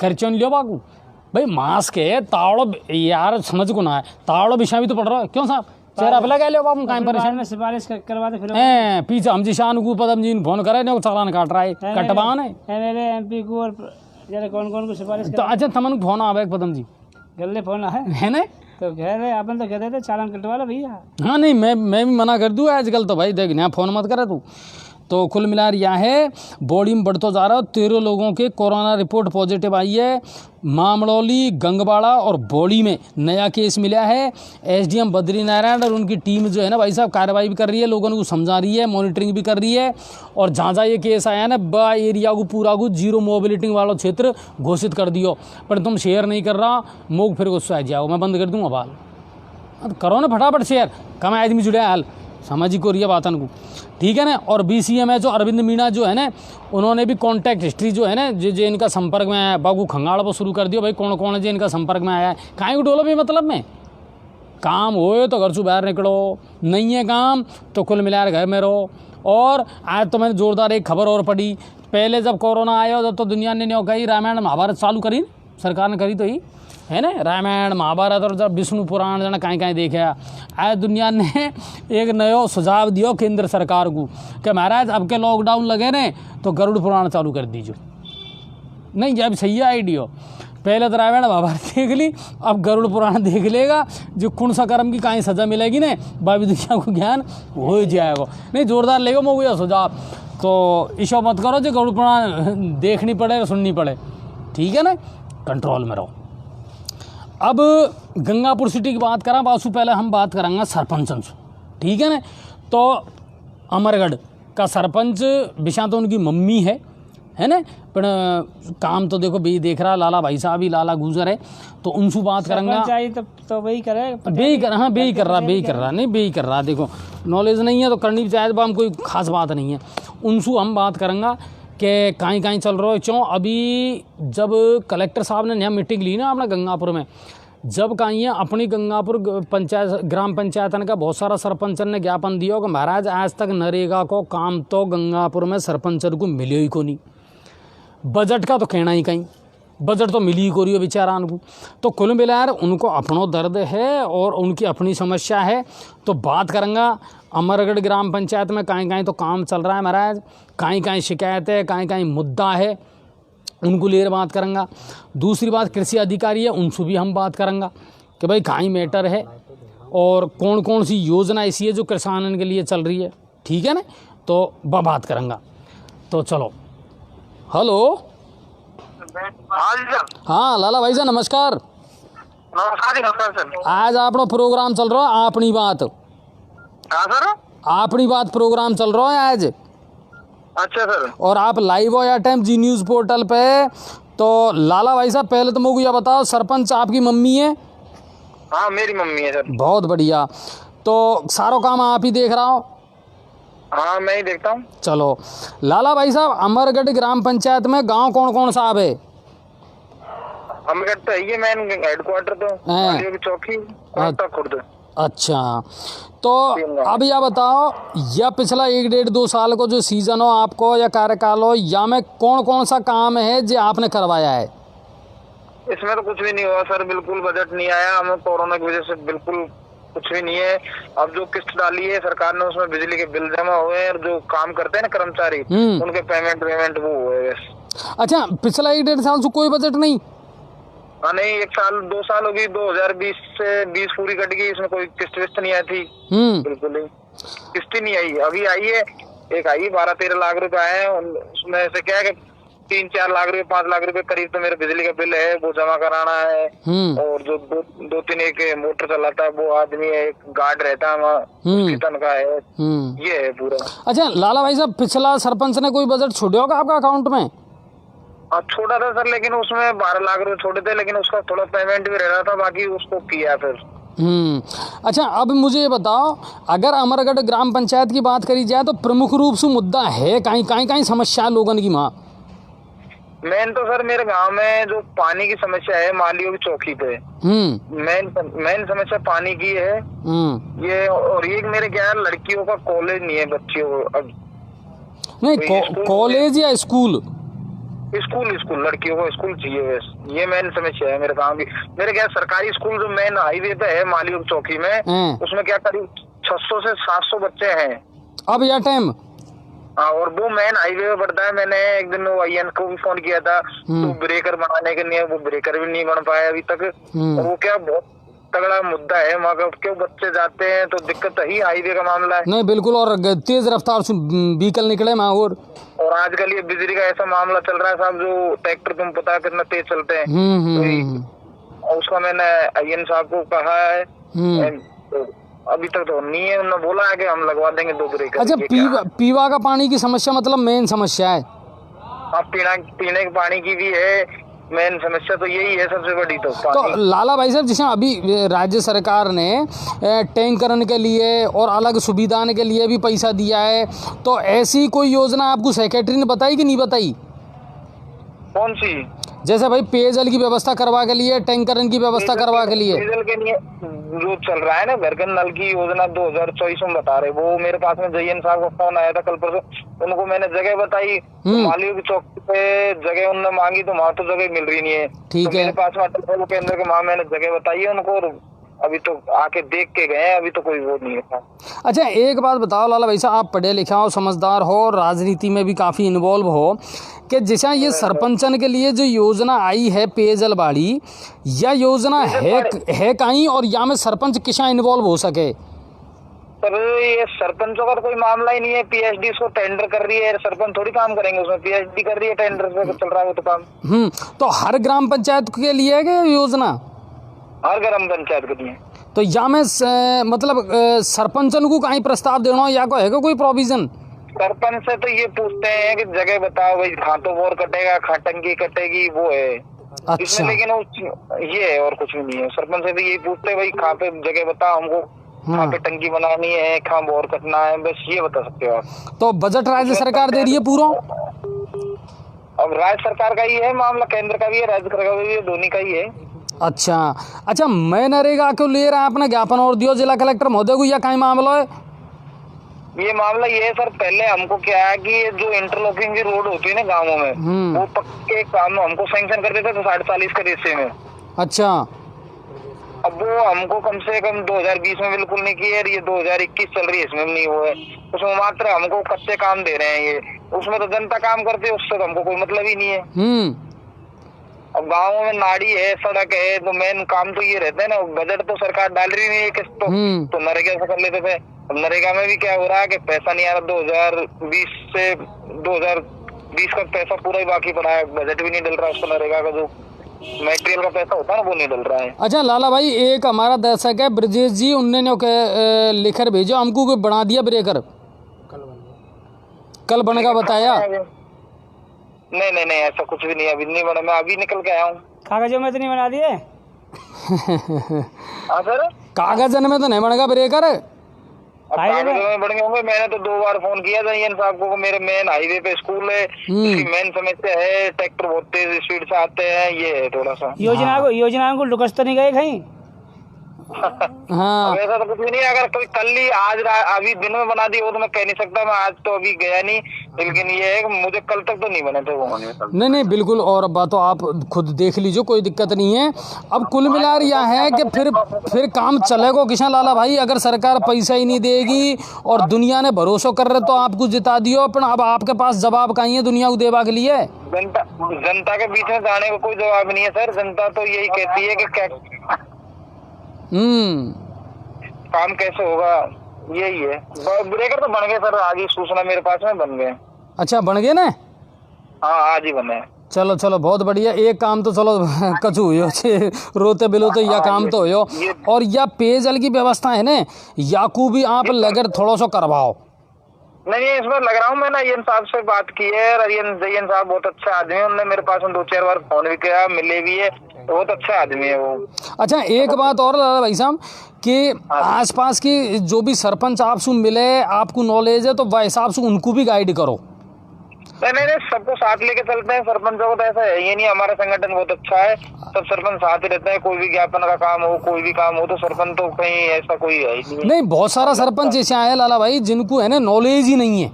खर्चो नहीं लियो बाकू भाई। मास्क है ताड़ो यार, समझ को ना है, ताड़ो विषय भी तो पड़ रहा है। क्यों साहब चेहरा पे लगा लो बाबू, कायम परेशान में सिफारिश करवा दे फिर पीछे हम जी शान को पदम जी फोन करे ना, चालान काट रहा है, कटवान है मेरे एमपी को और जरा कौन को सिफारिश तो। अच्छा तमन फोन आवे पदम जी, गले फोन है ना, तो कह रहे अपन तो कहते थे चालान कटवा लो भैया। हाँ नहीं मैं भी मना कर दूँ आजकल तो भाई, देख नया फ़ोन मत करे तू। तो कुल मिला यह है, बॉडी में बढ़ता जा रहा है। 13 लोगों के कोरोना रिपोर्ट पॉजिटिव आई है। मामड़ौली, गंगवाड़ा और बॉडी में नया केस मिला है। एसडीएम बद्री नारायण और उनकी टीम जो है ना भाई साहब कार्रवाई भी कर रही है, लोगों को समझा रही है, मॉनिटरिंग भी कर रही है। और जहाँ ये केस आया ना, बा एरिया को पूरा को 0 मोबिलिटी वाला क्षेत्र घोषित कर दियो, पर तुम शेयर नहीं कर रहा, मोग फिर गुस्सा आ जाओ, मैं बंद कर दूँगा बाल। करो ना फटाफट शेयर, कम आदमी जुड़े हाल सामाजिक हो रही है बातन को, ठीक है ना। और BCM है जो अरविंद मीणा जो है ना, उन्होंने भी कॉन्टैक्ट हिस्ट्री जो है ना, जो इनका संपर्क में आया बाबू खंगाड़ पर शुरू कर दियो भाई, कौन कौन है जो इनका संपर्क में आया है। कहाँ को डोलो भी मतलब में काम हो तो घर से बाहर निकलो, नहीं है काम तो कुल मिलाकर घर में रहो। और आज तो मैंने जोरदार एक खबर और पढ़ी, पहले जब कोरोना आया जब तो दुनिया ने नहीं कही रामायण महाभारत चालू करी, सरकार ने करी तो ही है ना, रामायण महाभारत और जब विष्णु पुराण जना कहीं कहीं देखे। आज दुनिया ने एक नया सुझाव दियो केंद्र सरकार को कि महाराज अब के लॉकडाउन लगे ने तो गरुड़ पुराण चालू कर दीजिए। नहीं जब सही है आइडिया, पहले तो रामायण महाभारत देख ली, अब गरुड़ पुराण देख लेगा, जो कौन सा कर्म की कहीं सजा मिलेगी ना, भावी दुनिया को ज्ञान हो जाएगा। नहीं जोरदार लेगा मैं सुझाव, तो ईशो मत करो जो गरुड़ पुराण देखनी पड़े सुननी पड़े, ठीक है ना, कंट्रोल में रहो। अब गंगापुर सिटी की बात करा बासु, पहले हम बात करेंगे सरपंचन से, ठीक है ना। तो अमरगढ़ का सरपंच बिशा तो उनकी मम्मी है ना, पर काम तो देखो भी देख रहा लाला भाई साहब ही, लाला गुजर है, तो उनसे बात करेंगे। तो वही करे बेही कर, हाँ बेही कर रहा नहीं बेही कर रहा, देखो नॉलेज नहीं है तो करनी चाहिए, हम कोई खास बात नहीं है। उनसे हम बात करेंगे कि कहीं कहीं चल रहा है। क्यों अभी जब कलेक्टर साहब ने यहाँ मीटिंग ली ना अपना गंगापुर में, जब कहीं है अपनी गंगापुर पंचायत ग्राम पंचायतन का बहुत सारा सरपंचन ने ज्ञापन दिया कि महाराज आज तक नरेगा को काम तो गंगापुर में सरपंचन को मिले ही को नहीं, बजट का तो कहना ही कहीं, बजट तो मिली ही को रही है बेचारा को। तो कुल मिलाकर उनको अपनो दर्द है और उनकी अपनी समस्या है। तो बात करूँगा अमरगढ़ ग्राम पंचायत में कहीं कहीं तो काम चल रहा है महाराज, कहीं कहीं शिकायत है, कहीं कहीं मुद्दा है, उनको लेकर बात करूँगा। दूसरी बात कृषि अधिकारी है, उनसे भी हम बात करूँगा कि भाई कहीं मैटर है और कौन कौन सी योजना ऐसी है जो किसानों के लिए चल रही है, ठीक है ना। तो बात करूँगा। तो चलो, हेलो, हाँ लाला भाई साहब नमस्कार। नमस्कार सर। आज आपनो प्रोग्राम चल रहा है अपनी बात। हाँ सर, अपनी बात प्रोग्राम चल रहा है आज। अच्छा सर। और आप लाइव हो या टाइम जी न्यूज़ पोर्टल पे। तो लाला भाई साहब पहले तो मुझे यह बताओ, सरपंच आपकी मम्मी है? हाँ मेरी मम्मी है सर। बहुत बढ़िया। तो सारा काम आप ही देख रहा हो? हाँ मैं ही देखता हूँ। चलो लाला भाई साहब, अमरगढ़ ग्राम पंचायत में गांव कौन कौन सा है? अमरगढ़ तो है, मेन हेडक्वार्टर तो मालियों की चौकी खुर्द। अच्छा, तो अब यह बताओ, यह पिछला 1-1.5-2 साल को जो सीजन हो आपको या कार्यकाल हो, या में कौन कौन सा काम है जो आपने करवाया है? इसमें तो कुछ भी नहीं हुआ सर, बिल्कुल बजट नहीं आया, हमें कोरोना की वजह से बिल्कुल कुछ भी नहीं है। अब जो किस्त डाली है सरकार ने उसमें बिजली के बिल जमा हुए हैं और जो काम करते हैं ना कर्मचारी, उनके पेमेंट वो हुए बस। अच्छा, पिछला 1-1.5 साल से कोई बजट नहीं? हाँ नहीं, 1 साल 2 साल होगी, 2020 से 20 पूरी कट गई, इसमें कोई किस्त विस्त नहीं आई थी। बिल्कुल ही किस्त ही नहीं आई। अभी आई है, एक आई 12-13 लाख रुपए आए हैं, उसमें से क्या है कि 3-4 लाख रुपए 5 लाख रुपए करीब तो मेरे बिजली का बिल है, वो जमा कराना है। और जो 2-3 एक मोटर चलाता है वो आदमी है, एक गार्ड रहता है वहाँ, उसकी तनख्वाह है। ये है पूरा। अच्छा लाला भाई साहब, पिछला सरपंच ने कोई बजट छोड़ा होगा आपका अकाउंट में? छोड़ा था सर, लेकिन उसमें 12 लाख रुपए छोड़े थे, लेकिन उसका थोड़ा पेमेंट भी रह रहा था, बाकी उसको किया फिर। अच्छा, अब मुझे ये बताओ, अगर अमरगढ़ ग्राम पंचायत की बात करी जाए तो प्रमुख रूप से मुद्दा है कहीं समस्या लोगों की वहाँ? मेन तो सर मेरे गांव में जो पानी की समस्या है, मालियों की चौकी पे मेन समस्या पानी की है ये। और एक मेरे क्या है, लड़कियों का कॉलेज नहीं है, बच्चियों अब नहीं कॉलेज या स्कूल लड़कियों को स्कूल चाहिए बस, ये मेन समस्या है मेरे गांव की। मेरे क्या सरकारी स्कूल जो मेन हाईवे पे है मालियों की चौकी में, उसमें क्या करीब 600 से 700 बच्चे हैं अब यह टाइम। हाँ, और वो मेन हाईवे पे पड़ता है। मैंने एक दिन वो आईएन को भी फोन किया था, तो ब्रेकर बनाने के लिए, वो ब्रेकर भी नहीं बन पाया अभी तक। और वो क्या बहुत तगड़ा मुद्दा है वहाँ का, क्यों बच्चे जाते हैं तो दिक्कत ही हाईवे का मामला है। नहीं बिल्कुल, और तेज रफ्तार से व्हीकल निकले वहाँ। और आजकल ये बिजली का ऐसा मामला चल रहा है साहब, जो ट्रैक्टर तुम पता है कितना तेज चलते हैं। और उसका मैंने आईएन साहब को कहा है, तो अभी तक तो नहीं है। उन्होंने बोला है कि हम लगवा देंगे 2 ब्रेकर। अच्छा, पीवा का पानी की समस्या मतलब मेन समस्या है? हाँ, पीने के पानी की भी है, मेन समस्या तो यही है सबसे बड़ी। तो लाला भाई साहब, जैसे अभी राज्य सरकार ने टैंकरन के लिए और अलग सुविधा के लिए भी पैसा दिया है, तो ऐसी कोई योजना आपको सेक्रेटरी ने बताई कि नहीं बताई? कौन सी? जैसे भाई पेयजल की व्यवस्था करवा के लिए, टैंकरन की व्यवस्था करवा के लिए। पेयजल के लिए जो चल रहा है ना, घर घर नल की योजना 2024 में बता रहे, वो मेरे पास में जयन साहब का फोन आया था कल परसों। उनको मैंने जगह बताई, मालियों की चौकी पे जगह उन्होंने मांगी, तो वहाँ तो जगह मिल रही नहीं है। ठीक है, मेरे पास में अटल केंद्र के वहाँ मैंने जगह बताई है उनको, और अभी तो आके देख के गए, अभी तो कोई वो नहीं है। अच्छा, एक बात बताओ लाला भाई साहब, आप पढ़े लिखे हो, समझदार हो, राजनीति में भी काफी इन्वॉल्व हो, कि जैसा ये सरपंचन के लिए जो योजना आई है पेयजल वाली, यह योजना है कहीं, और या में सरपंच किसा इन्वॉल्व हो सके? सर ये सरपंचों का तो कोई मामला ही नहीं है। पीएचडी उसको टेंडर कर रही है, सरपंच थोड़ी काम करेंगे उसमें, पीएचडी कर रही है, टेंडर से चल रहा है वो तो काम। तो हर ग्राम पंचायत के लिए है क्या योजना? हर ग्राम पंचायत के लिए। तो या में मतलब सरपंचन को कहीं प्रस्ताव देना या को है कोई प्रोविजन? सरपंच से तो ये पूछते हैं कि जगह बताओ भाई, कहाँ तो बोर कटेगा, कहाँ टंकी कटेगी, वो है। अच्छा। इसमें लेकिन ये है और कुछ भी नहीं है। सरपंच से तो यही पूछते हैं भाई, कहाँ पे जगह बताओ हमको, कहाँ पे टंकी बनानी है, कहाँ बोर कटना है, बस ये बता सकते हो आप। तो बजट राज्य सरकार दे रही है पूरा? अब राज्य सरकार का ही है मामला, केंद्र का भी है, राज्य सरकार का भी है, दोनों का ही है। अच्छा, मैं नरेगा क्यों ले रहा है अपना ज्ञापन और दियो जिला कलेक्टर महोदय को, या कहीं मामला है? ये मामला ये है सर, पहले हमको क्या है कि ये जो इंटरलॉकिंग की रोड होती है ना गाँवों में, वो पक्के काम हमको सैंक्शन कर देते थे 40.5 के रेशे में। अच्छा, अब वो हमको कम से कम 2020 में बिल्कुल नहीं किए, ये 2021 चल रही है, इसमें भी नहीं हुए। उसमें मात्र हमको कच्चे काम दे रहे हैं ये, उसमें तो जनता काम करती है, उससे तो हमको कोई मतलब ही नहीं है। अब गाँव में नाड़ी है, सड़क है, तो मेन काम तो ये रहते हैं ना। बजट तो सरकार डाल रही नहीं है किस्त तो नरेगा से कर लेते थे। अब नरेगा में भी क्या हो रहा है कि पैसा नहीं आ रहा, 2020 से 2020 का पैसा पूरा ही बाकी पड़ा है, बजट भी नहीं डल रहा उसको, नरेगा का जो मटेरियल का पैसा होता है ना वो नहीं डल रहा है। अच्छा लाला भाई, एक हमारा दर्शक है ब्रजेश जी, उनने लिखकर भेजो हमको कोई बना दिया ब्रेकर, कल बनेगा बताया। नहीं नहीं नहीं, ऐसा कुछ भी नहीं, अभी नहीं बना, मैं अभी निकल के आया हूँ। कागजों में तो नहीं बना दिए? हाँ सर, कागजन में तो नहीं बनेगा ब्रेकर, कागजों में बढ़ गए होंगे। मैंने तो 2 बार फोन किया था इन साहब को, मेरे मेन हाईवे पे स्कूल है, मेन समस्या है, ट्रैक्टर बहुत तेज स्पीड से आते हैं, ये है थोड़ा सा। योजना को लुकस तो नहीं गए कहीं? हाँ वैसा तो कुछ भी नहीं, अगर कोई कल ही आज अभी दिन में बना दी वो तो मैं कह नहीं सकता, मैं आज तो अभी गया नहीं, लेकिन ये है कि मुझे कल तक तो नहीं बने थे वो। नहीं बिल्कुल, और बात तो आप खुद देख लीजिए, कोई दिक्कत नहीं है। अब कुल मिलाकर यह है कि फिर काम चलेगा किसान लाला भाई, अगर सरकार पैसा ही नहीं देगी और दुनिया ने भरोसा कर रहे तो आपको जिता दियो, पर अब आपके पास जवाब कहीं है दुनिया को देवा के लिए? जनता के बीच में जाने का कोई जवाब नहीं है सर, जनता तो यही कहती है कि क्या काम कैसे होगा, यही है। ब्रेकर तो बन गए सर, आगे सूचना मेरे पास में बन गए। अच्छा बन गए ना? हाँ आज ही बने। चलो बहुत बढ़िया, एक काम तो चलो कचू हो रोते बिलो तो यह काम तो हो। और यह पेयजल की व्यवस्था है ना, याकू भी आप लगर थोड़ा सा करवाओ। नहीं इसमें लग रहा हूँ, मैंने अयन साहब से बात की है, अयन साहब बहुत अच्छा आदमी है, उन्होंने मेरे पास 2-4 बार फोन भी किया, मिले भी है, बहुत अच्छा आदमी है वो। अच्छा एक बात और भाई साहब कि आसपास की जो भी सरपंच आपसे मिले, आपको नॉलेज है तो वह हिसाब से उनको भी गाइड करो। नहीं सबको साथ लेके चलते हैं, सरपंचों को तो ऐसा है ये नहीं, हमारा संगठन बहुत अच्छा है, सब सरपंच साथ ही रहते हैं, कोई भी ज्ञापन का काम हो, कोई भी काम हो तो सरपंच तो कहीं ऐसा कोई है ही नहीं। बहुत सारा सरपंच ऐसे आए लाला भाई जिनको है ना नॉलेज ही नहीं है।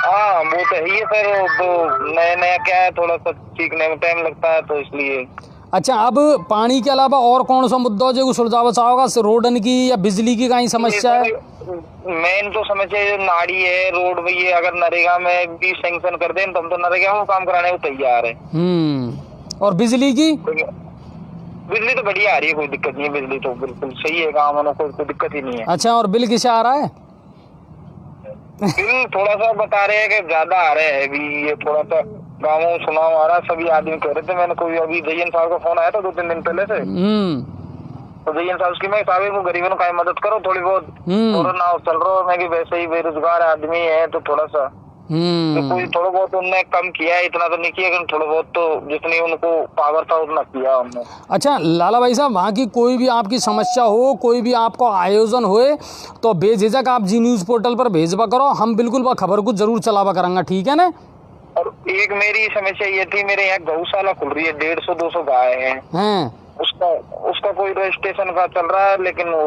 हाँ वो तो है ही है सर, तो नया क्या है, थोड़ा सा सीखने में टाइम लगता है तो इसलिए। अच्छा अब पानी के अलावा और कौन सा मुद्दा जो सुलझावा चाहोगा, रोडन की या बिजली की कहीं समस्या है? मेन तो समस्या जो नाड़ी है, रोड भी है, अगर नरेगा में भी सैंक्शन कर दें तो हम तो नरेगा में काम कराने को तैयार है। और बिजली की? बिजली तो बढ़िया आ रही है, कोई दिक्कत नहीं है, बिजली तो बिल्कुल सही है, गाँव में कोई दिक्कत ही नहीं है। अच्छा और बिल किसे आ रहा है? बिल थोड़ा सा बता रहे हैं कि ज्यादा आ रहे हैं अभी, ये थोड़ा सा गाँव में सुनाव आ रहा, सभी आदमी कह रहे थे। मैंने कोई अभी जयन साहब का फोन आया था 2-3 दिन पहले से, तो जयन साहब की मैं साहब को गरीबों को मदद करो थोड़ी बहुत, कोरोना चल रहा है, मैं कि वैसे ही बेरोजगार आदमी है तो थोड़ा सा तो कोई थोड़ा बहुत उनने कम किया है, इतना तो नहीं किया लेकिन थोड़ा बहुत तो जितनी उनको पावर था उतना किया उन्होंने। अच्छा लाला भाई साहब, वहाँ की कोई भी आपकी समस्या हो, कोई भी आपको आयोजन होए तो बेझिझक आप जी न्यूज़ पोर्टल पर भेजवा करो, हम बिल्कुल वह खबर को जरूर चलावा करेंगे, ठीक है ना? और एक मेरी समस्या ये थी, मेरे यहाँ गौशाला खुल रही है, 150-200 गाय हैं, उसका कोई रजिस्ट्रेशन का चल रहा है, लेकिन वो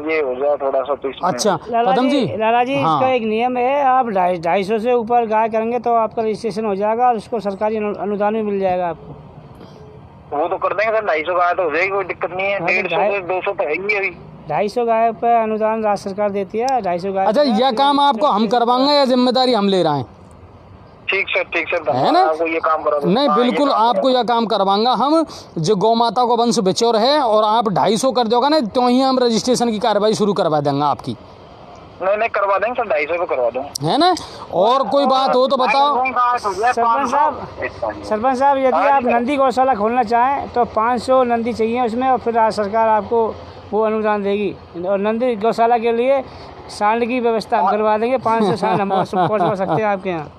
ये हो जाए थोड़ा सा तो। अच्छा पदम जी, लाला जी हाँ। इसका एक नियम है, आप 250 से ऊपर गाय करेंगे तो आपका रजिस्ट्रेशन हो जाएगा और उसको सरकारी अनुदान भी मिल जाएगा आपको। वो तो कर देंगे सर, 250 गाय तो हो जाएगी, कोई दिक्कत नहीं है। 150-200 तो है ही अभी। 250 गाय पे अनुदान राज्य सरकार देती है, 250 गाय। अच्छा यह काम आपको हम करवाएंगे या जिम्मेदारी हम ले रहे हैं? ठीक सर है ना, ये काम करा नहीं बिल्कुल आपको यह काम करवाएंगे हम, जो गौ माता को वंश बिचौर है, और आप 250 कर दोगे ना तो ही हम रजिस्ट्रेशन की कार्रवाई शुरू करवा देंगे आपकी। नहीं करवा देंगे सर, 250 पे करवा दो, है ना? और कोई बात हो तो बताओ। सरपंच साहब यदि आप नंदी गौशाला खोलना चाहें तो 500 नंदी चाहिए उसमें, और फिर सरकार आपको वो अनुदान देगी, और नंदी गौशाला के लिए सांड की व्यवस्था हम करवा देंगे, 500 सांड हम पहुँचवा सकते हैं आपके यहाँ,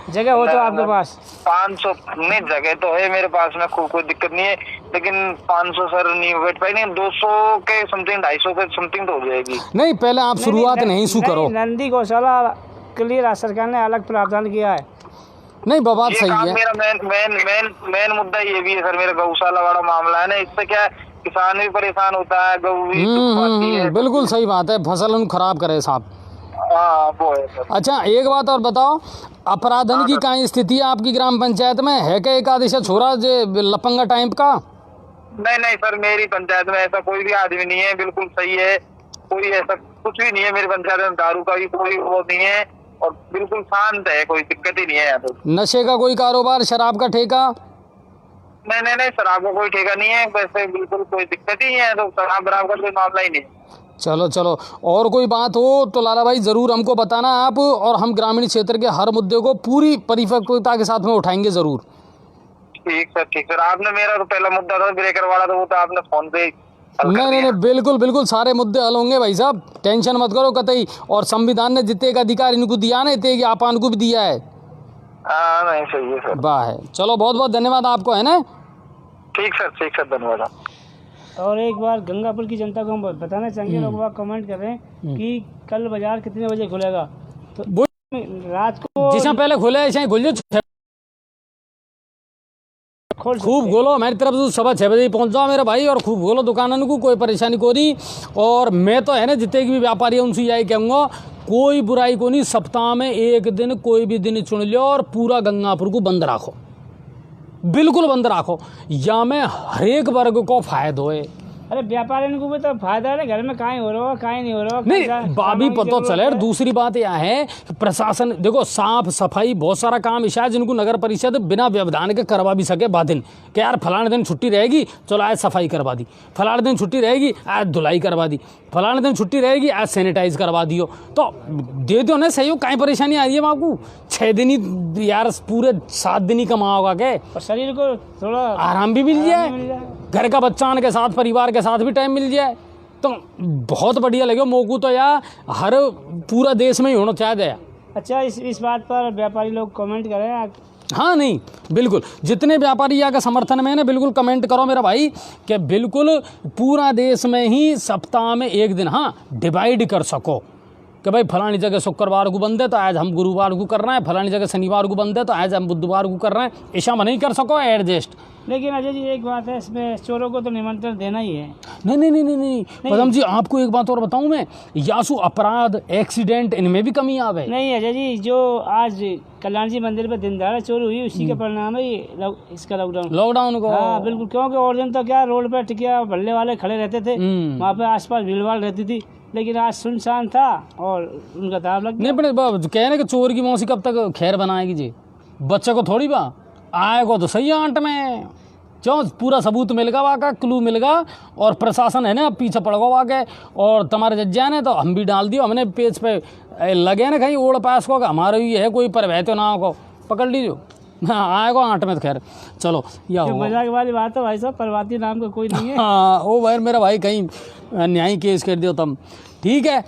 जगह हो तो आपके पास। 500 में जगह तो है मेरे पास में, कोई दिक्कत नहीं है, लेकिन 500 सर नहीं बैठ पाएंगे, 200 के समथिंग, 250 के समथिंग तो हो जाएगी। नहीं पहले आप शुरुआत नहीं शू करो। नंदी गौशाला के लिए राज्य सरकार ने अलग प्रावधान किया है, नहीं बात ये सही काम है। मेरा मेन मुद्दा ये भी है सर, मेरा गौशाला वाला मामला है ना, इससे क्या है, किसान भी परेशान होता है, गौ भी दुख पाती है। बिल्कुल सही बात है, फसल उन खराब करे साहब। हाँ वो है सर। अच्छा एक बात और बताओ, अपराधन की क्या स्थिति है आपकी ग्राम पंचायत में? है क्या एक आदेश छोरा जो लपंगा टाइप का? नहीं सर, मेरी पंचायत में ऐसा कोई भी आदमी नहीं है, बिल्कुल सही है, कोई ऐसा कुछ भी नहीं है मेरी पंचायत में, दारू का भी कोई वो नहीं है और बिल्कुल शांत है, कोई दिक्कत ही नहीं है यहाँ तो। नशे का कोई कारोबार, शराब का ठेका? नहीं शराब का कोई ठेका नहीं है, वैसे बिल्कुल कोई दिक्कत ही नहीं है, तो शराब बराब का कोई मामला ही नहीं है। चलो और कोई बात हो तो लाला भाई ज़रूर हमको बताना आप, और हम ग्रामीण क्षेत्र के हर मुद्दे को पूरी परिपक्वता के साथ में उठाएंगे ज़रूर। ठीक सर, आपने मेरा तो पहला मुद्दा था ब्रेकर वाला, तो वो तो आपने फोन पे नहीं बिल्कुल सारे मुद्दे हल होंगे भाई साहब, टेंशन मत करो कतई। और संविधान ने जितने का अधिकार इनको दिया ना, इतने आपान को भी दिया है। नहीं सही है सर। वाह है, चलो बहुत बहुत धन्यवाद आपको, है ना। ठीक सर धन्यवाद। और एक बार गंगापुर की जनता को हम बताना चाहेंगे, लोग वहाँ कमेंट कर रहे हैं कि कल बाजार कितने बजे खुलेगा, तो रात को जिस पहले खुले ऐसे खुल जाओ, खूब खोलो, मेरी तरफ से सुबह 6 बजे पहुंच जाओ मेरे भाई, और खूब खोलो दुकानों को, कोई परेशानी को नहीं। और मैं तो है ना जितने भी व्यापारी हैं उनसे यही कहूँगा, कोई बुराई को नहीं, सप्ताह में एक दिन कोई भी दिन चुन लो और पूरा गंगापुर को बंद रखो, बिल्कुल बंद रखो, या में हर एक वर्ग को फायदा होए। अरे व्यापारी को भी तो फायदा है, घर में कहीं हो रहा हो कहीं नहीं हो रहा हो, नहीं बाबी पता चले। दूसरी बात यह है कि प्रशासन देखो, साफ सफाई बहुत सारा काम ऐसा है जिनको नगर परिषद बिना व्यवधान के करवा भी सके। दिन कि यार फलाने दिन छुट्टी रहेगी, चलो आज सफाई करवा दी, फलाने दिन छुट्टी रहेगी आज धुलाई करवा दी, फलाने दिन छुट्टी रहेगी आज सैनिटाइज करवा दियो, तो दे दो ना सहयोग। कहीं परेशानी आ रही है आपको? 6 दिन ही यार, पूरे 7 दिन ही कमा होगा के, और शरीर को थोड़ा आराम भी मिल जाए, घर का बच्चान के साथ परिवार के साथ भी टाइम मिल जाए, तो बहुत बढ़िया लगे मोकू। तो यार हर पूरा देश में ही होना चाहिए। अच्छा इस बात पर व्यापारी लोग कमेंट करें। हाँ नहीं बिल्कुल, जितने व्यापारी यहाँ का समर्थन में है ना, बिल्कुल कमेंट करो मेरा भाई, कि बिल्कुल पूरा देश में ही सप्ताह में एक दिन हाँ डिवाइड कर सको, कि भाई फलानी जगह शुक्रवार को बंद है तो आज हम गुरुवार को कर रहे हैं, फलानी जगह शनिवार को बंद है तो आज हम बुधवार को कर रहे हैं, ऐसा नहीं कर सको एडजस्ट। लेकिन अजय जी एक बात है, इसमें चोरों को तो निमंत्रण देना ही है। नहीं पदम जी, आपको एक बात और बताऊं मैं, यासु अपराध एक्सीडेंट इनमें भी कमी आ गई। नहीं अजय जी, जो आज कल्याण जी मंदिर पे दिन दहाड़े चोरी हुई, उसी का परिणाम है ये इसका लॉकडाउन को। हाँ बिल्कुल, क्योंकि और दिन तो क्या रोड पे टिकिया भल्ले वाले खड़े रहते थे, वहाँ पे आसपास भीड़ भाड़ रहती थी, लेकिन आज सुनसान था और उनका दाव लग गया। नहीं कहने कि चोर की मौसी कब तक खैर बनाएगी जी, बच्चे को थोड़ी बा आएगा तो सही आंट में, क्यों पूरा सबूत मिल गया, वहाँ का क्लू मिल गया, और प्रशासन है ना अब पीछे पड़ गया वहाँ के, और तुम्हारे जज्जा ने तो हम भी डाल दियो, हमने पेज पे लगे ना कहीं ओढ़ पास को, हमारे ये है कोई पर तो ना को पकड़ लीजिए, हाँ आएगा आंट में तो खैर। चलो या मजाक वाली बात है भाई साहब, परवाती नाम का कोई नहीं है। हाँ वो भाई मेरा भाई कहीं न्यायिक केस कर दियो तुम, ठीक है।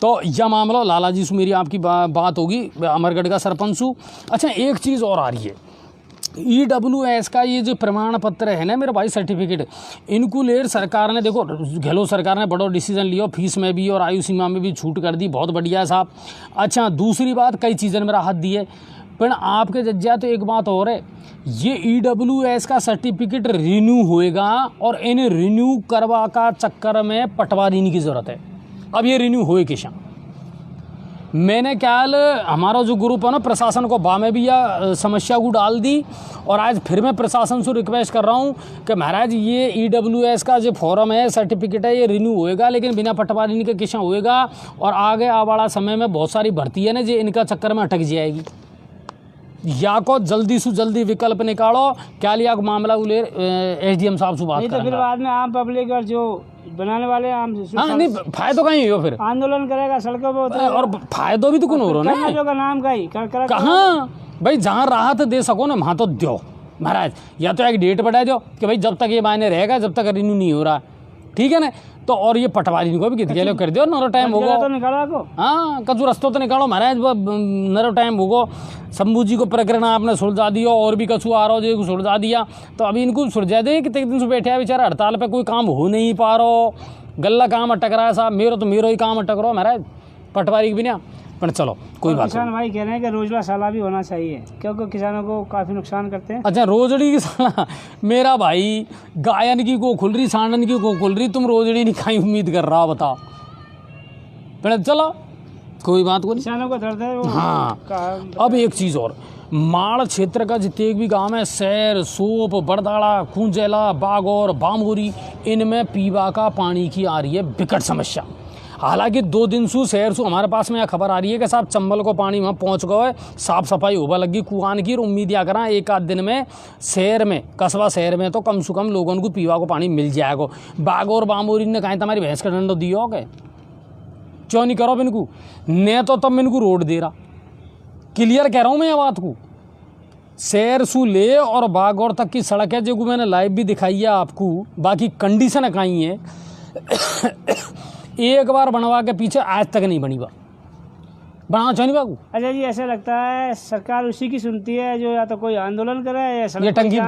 तो यह मामला लाला जी से मेरी आपकी बात होगी, अमरगढ़ का सरपंच हूँ। अच्छा एक चीज़ और आ रही है, EWS का ये जो प्रमाण पत्र है ना मेरे भाई, सर्टिफिकेट, इनको ले सरकार ने, देखो गहलोत सरकार ने बड़ा डिसीजन लिया, फीस में भी और आयु सीमा में भी छूट कर दी, बहुत बढ़िया है साहब। अच्छा दूसरी बात, कई चीज़ें मेरा हाथ दी है, पर आपके जज्जा तो एक बात और है, ये EWS का सर्टिफिकेट रिन्यू होएगा, और इन रिन्यू करवा का चक्कर में पटवारी की ज़रूरत है। अब ये रिन्यू होए किसा, मैंने ख्याल हमारा जो ग्रुप है ना प्रशासन को बा में भी यह समस्या को डाल दी, और आज फिर मैं प्रशासन से रिक्वेस्ट कर रहा हूँ कि महाराज ये EWS का जो फॉर्म है, सर्टिफिकेट है, ये रिन्यू होएगा, लेकिन बिना पटवारी के किसा होएगा, और आगे आने वाला समय में बहुत सारी भर्ती है ना जो इनका चक्कर में अटक जाएगी। या को जल्दी से जल्दी विकल्प निकालो, क्या लिया मामला उले SDM साहब से बात नहीं तो फिर बाद में आम पब्लिक और जो बनाने वाले आम, हाँ नहीं फायदा कहीं हो, फिर आंदोलन करेगा सड़कों पे, और फायदा भी तो कौन हो रहा है का नाम का ही कहाँ भाई, जहाँ राहत दे सको ना वहाँ तो दो महाराज, या तो एक डेट बढ़ा दो कि भाई जब तक ये मायने रहेगा, जब तक रिन्यू नहीं हो रहा, ठीक है ना। तो और ये पटवारी को भी कितने लोग कर दियो, नरो टाइम होगा तो निकाला को, हाँ कचू रस्तों तो निकालो महाराज, नरो टाइम होगो। शंभू जी को प्रकरण आपने सुलझा दियो, और भी कछू आ रहा हो जो सुलझा दिया, तो अभी इनको सुलझा दे। कितने दिन से बैठे हैं बेचारा हड़ताल पे, कोई काम हो नहीं पा रहा, गल्ला काम अटक रहा है साहब, मेरो ही काम अटक रहा महाराज, पटवारी की बिना। पर चलो कोई बात किसान भाई कह रहे हैं कि रोजड़ा साला भी होना चाहिए, क्योंकि किसानों को काफ़ी नुकसान करते हैं। अच्छा, रोजड़ी की साला, मेरा भाई गायन की को खुल रही, सांडन की को खुल रही, तुम रोजड़ी नहीं खाई उम्मीद कर रहा, बताओ। पर चलो कोई बात को नहीं, किसानों को दर्द है वो। हाँ। अब एक चीज़ और, माड़ क्षेत्र का जितने भी गांव है, सैर, सोप, बड़दाड़ा, कुंजेला, बागौर, बामोरी, इनमें पीवा का पानी की आ रही है विकट समस्या। हालांकि 2 दिन से शहर से हमारे पास में यह खबर आ रही है कि साहब चंबल को पानी वहाँ पहुँच गए, साफ सफाई होगा लगी कुआन की, और उम्मीद या करा 1 आध दिन में शहर में, कस्बा शहर में तो कम से कम लोगों को पीवा को पानी मिल जाएगा। बागौर बामोरी ने कहा तुम्हारी भैंस का डंडो दियो गए, क्यों नहीं करो इनको, न तो तब इनको रोड दे रहा, क्लियर कह रहा हूँ मैं ये बात को। शहर सू ले और बागौर तक की सड़क है जो मैंने लाइव भी दिखाई है आपको, बाकी कंडीशन कहीं है एक बार बनवा के पीछे आज तक नहीं बनी, बनाना चाहिए बाबू। अच्छा जी, ऐसा लगता है सरकार उसी की सुनती है जो या तो कोई आंदोलन करे या ये टंकी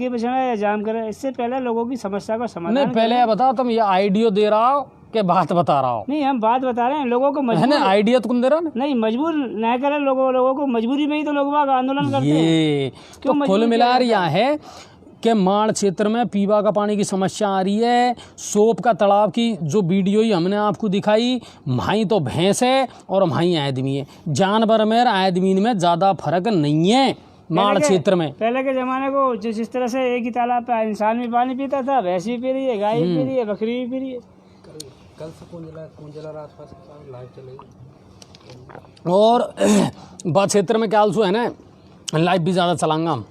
पे चढ़े या जाम करे। इससे पहले लोगों की समस्या को समाधान नहीं, पहले ये बताओ तुम ये आइडियो दे रहा हो कि बात बता रहा हो? नहीं, हम बात बता रहे हैं, लोगों को मजबूर, आइडिया तो कौन दे रहा? नहीं, मजबूर न करे लोगों को, मजबूरी में ही तो लोग आंदोलन करते हैं। ये तो कुल मिला रहा है कि माड़ क्षेत्र में पीवा का पानी की समस्या आ रही है। सोप का तालाब की जो वीडियो ही हमने आपको दिखाई, माही तो भैंस है और माही आदमी है, जानवर में आदमी में ज़्यादा फर्क नहीं है माड़ क्षेत्र में। पहले के ज़माने को जिस तरह से एक ही तालाब पे इंसान भी पानी पीता था, भैंस भी पी रही है, गाय भी पी रही है, बकरी भी पी रही है। कल से कुंजला आसपास लाइव चलेगी। और बात क्षेत्र में क्या है ना, लाइव भी ज़्यादा चलाऊंगा हम,